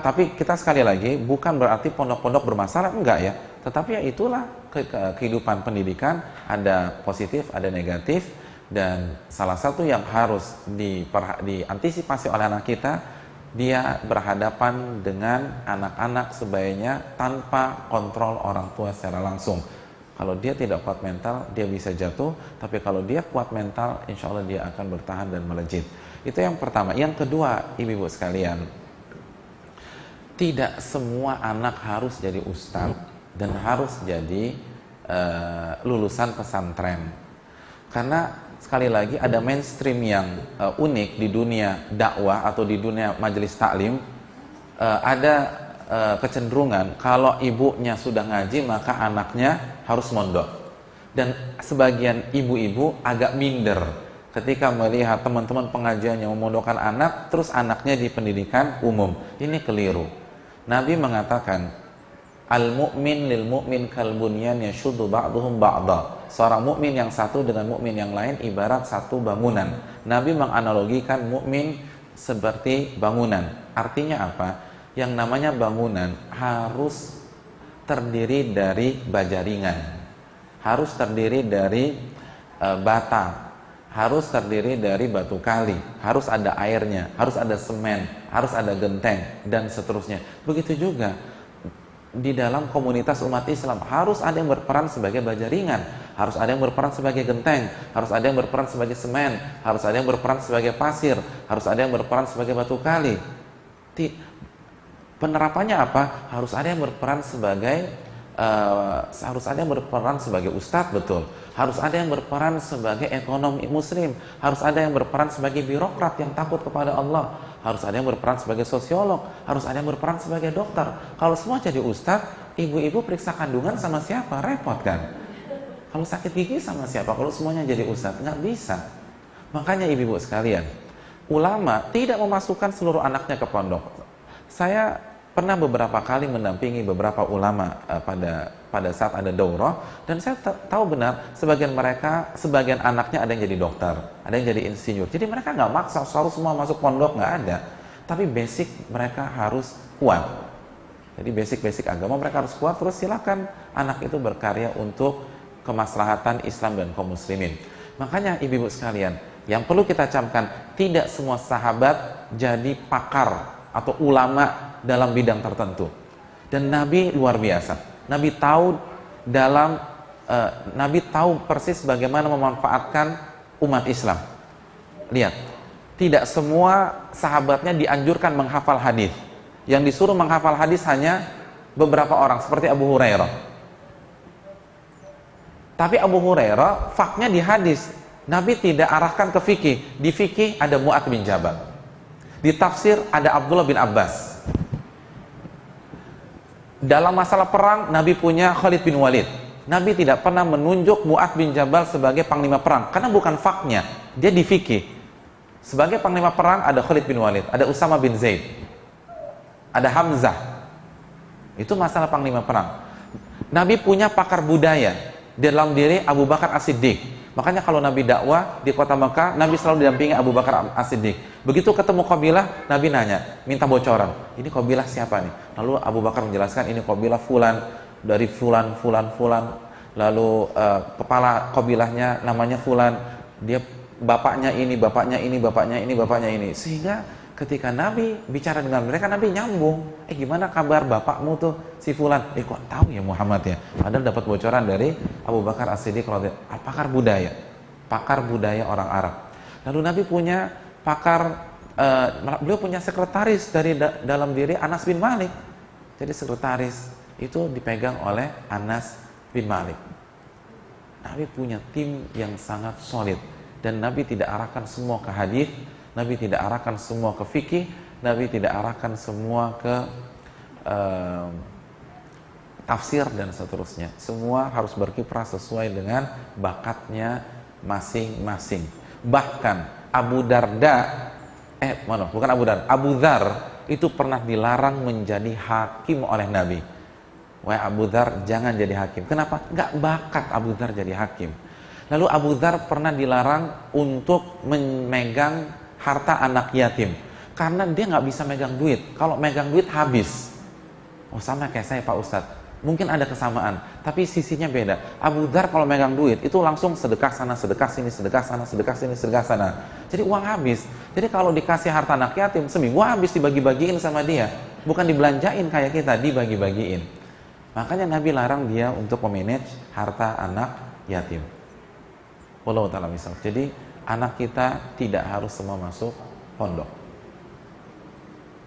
Tapi kita sekali lagi bukan berarti pondok-pondok bermasalah, enggak ya. Tetapi ya itulah kehidupan pendidikan, ada positif, ada negatif, dan salah satu yang harus diantisipasi oleh anak kita, dia berhadapan dengan anak-anak sebaiknya tanpa kontrol orang tua secara langsung. Kalau dia tidak kuat mental, dia bisa jatuh. Tapi kalau dia kuat mental, insya Allah dia akan bertahan dan melejit. Itu yang pertama. Yang kedua, ibu-ibu sekalian, tidak semua anak harus jadi ustadz dan harus jadi lulusan pesantren. Karena sekali lagi ada mainstream yang unik di dunia dakwah atau di dunia majelis taklim. Ada kecenderungan kalau ibunya sudah ngaji maka anaknya harus mondok, dan sebagian ibu-ibu agak minder ketika melihat teman-teman pengajian yang memondokkan anak, terus anaknya di pendidikan umum. Ini keliru. Nabi mengatakan, al-mu'min lil mu'min kal bunyan yashuddu ba'duhum ba'dha. Seorang mukmin yang satu dengan mukmin yang lain ibarat satu bangunan. Nabi menganalogikan mukmin seperti bangunan. Artinya apa? Yang namanya bangunan harus terdiri dari baja ringan, harus terdiri dari bata, harus terdiri dari batu kali, harus ada airnya, harus ada semen, harus ada genteng, dan seterusnya. Begitu juga di dalam komunitas umat Islam, harus ada yang berperan sebagai baja ringan, harus ada yang berperan sebagai genteng, harus ada yang berperan sebagai semen, harus ada yang berperan sebagai pasir, harus ada yang berperan sebagai batu kali. Penerapannya apa? Harus ada yang berperan sebagai ustadz, betul. Harus ada yang berperan sebagai ekonom muslim, harus ada yang berperan sebagai birokrat yang takut kepada Allah, harus ada yang berperan sebagai sosiolog, harus ada yang berperan sebagai dokter. Kalau semua jadi ustadz, ibu-ibu periksa kandungan sama siapa? Repot kan? Kalau sakit gigi sama siapa? Kalau semuanya jadi ustadz, nggak bisa. Makanya ibu-ibu sekalian, ulama tidak memasukkan seluruh anaknya ke pondok. Saya pernah beberapa kali mendampingi beberapa ulama pada saat ada daurah, dan saya tahu benar sebagian anaknya ada yang jadi dokter, ada yang jadi insinyur. Jadi mereka nggak maksa harus semua masuk pondok, nggak ada. Tapi basic mereka harus kuat. Jadi basic agama mereka harus kuat. Terus silakan anak itu berkarya untuk kemaslahatan Islam dan kaum muslimin. Makanya ibu-ibu sekalian, yang perlu kita camkan, tidak semua sahabat jadi pakar atau ulama dalam bidang tertentu. Dan Nabi luar biasa. Nabi tahu persis bagaimana memanfaatkan umat Islam. Lihat, tidak semua sahabatnya dianjurkan menghafal hadis. Yang disuruh menghafal hadis hanya beberapa orang, seperti Abu Hurairah. Tapi Abu Hurairah faknya di hadis. Nabi tidak arahkan ke fikih. Di fikih ada Mu'adz bin Jabal. Di tafsir ada Abdullah bin Abbas. Dalam masalah perang, Nabi punya Khalid bin Walid. Nabi tidak pernah menunjuk Mu'adz bin Jabal sebagai panglima perang, karena bukan faknya, dia di fikih. Sebagai panglima perang ada Khalid bin Walid, ada Usama bin Zaid, ada Hamzah. Itu masalah panglima perang. Nabi punya pakar budaya dalam diri Abu Bakar As-Siddiq. Makanya kalau Nabi dakwah di kota Mekah, Nabi selalu didampingi Abu Bakar As-Siddiq. Begitu ketemu kabilah, Nabi nanya, minta bocoran. Ini kabilah siapa nih? Lalu Abu Bakar menjelaskan, ini kabilah fulan, dari fulan. Lalu kepala kabilahnya namanya fulan. Dia bapaknya ini. Sehingga ketika Nabi bicara dengan mereka, Nabi nyambung. Gimana kabar bapakmu tuh, si fulan? Kok tahu ya Muhammad ya? Padahal dapat bocoran dari Abu Bakar As-Siddiq, pakar budaya orang Arab. Lalu Nabi punya beliau punya sekretaris dari dalam diri Anas bin Malik. Jadi sekretaris itu dipegang oleh Anas bin Malik. Nabi punya tim yang sangat solid, dan Nabi tidak arahkan semua ke hadis, Nabi tidak arahkan semua ke fikih, Nabi tidak arahkan semua ke tafsir dan seterusnya. Semua harus berkiprah sesuai dengan bakatnya masing-masing. Bahkan Abu Darda, bukan Abu Darda, Abu Dzar itu pernah dilarang menjadi hakim oleh Nabi. Wahai Abu Dzar, jangan jadi hakim. Kenapa? Nggak bakat Abu Dzar jadi hakim. Lalu Abu Dzar pernah dilarang untuk memegang harta anak yatim, karena dia nggak bisa megang duit. Kalau megang duit habis. Oh, sama kayak saya Pak Ustadz. Mungkin ada kesamaan, tapi sisinya beda. Abu Dzar kalau megang duit itu langsung sedekah sana, sedekah sini, sedekah sana, sedekah sini, sedekah sana. Jadi uang habis. Jadi kalau dikasih harta anak yatim, seminggu habis dibagi-bagiin sama dia. Bukan dibelanjain kayak kita, dibagi-bagiin. Makanya Nabi larang dia untuk memanage harta anak yatim. Wallahu ta'ala misal. Jadi anak kita tidak harus semua masuk pondok.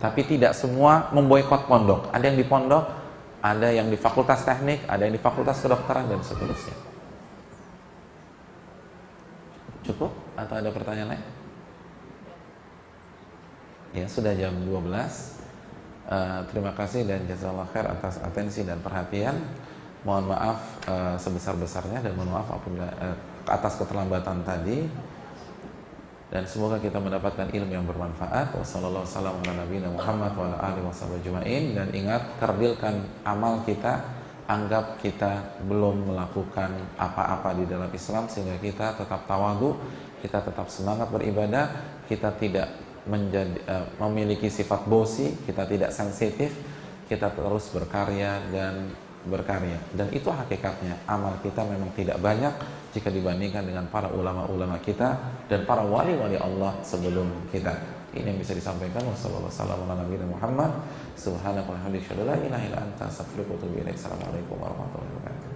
Tapi tidak semua memboikot pondok. Ada yang di pondok, ada yang di fakultas teknik, ada yang di fakultas kedokteran dan seterusnya. Cukup? Atau ada pertanyaan lain? Ya, sudah jam 12. Terima kasih dan jazakallahu khair atas atensi dan perhatian. Mohon maaf sebesar-besarnya, dan mohon maaf apabila atas keterlambatan tadi. Dan semoga kita mendapatkan ilmu yang bermanfaat. Wassalamualaikum warahmatullahi wabarakatuh. Dan ingat, kerdilkan amal kita. Anggap kita belum melakukan apa-apa di dalam Islam, sehingga kita tetap tawadhu, kita tetap semangat beribadah, kita tidak memiliki sifat bosi, kita tidak sensitif, kita terus berkarya dan berkarya. Dan itu hakikatnya, amal kita memang tidak banyak jika dibandingkan dengan para ulama-ulama kita dan para wali-wali Allah sebelum kita. Ini yang bisa disampaikan. Wassalamualaikum warahmatullahi wabarakatuh. Assalamualaikum warahmatullahi wabarakatuh.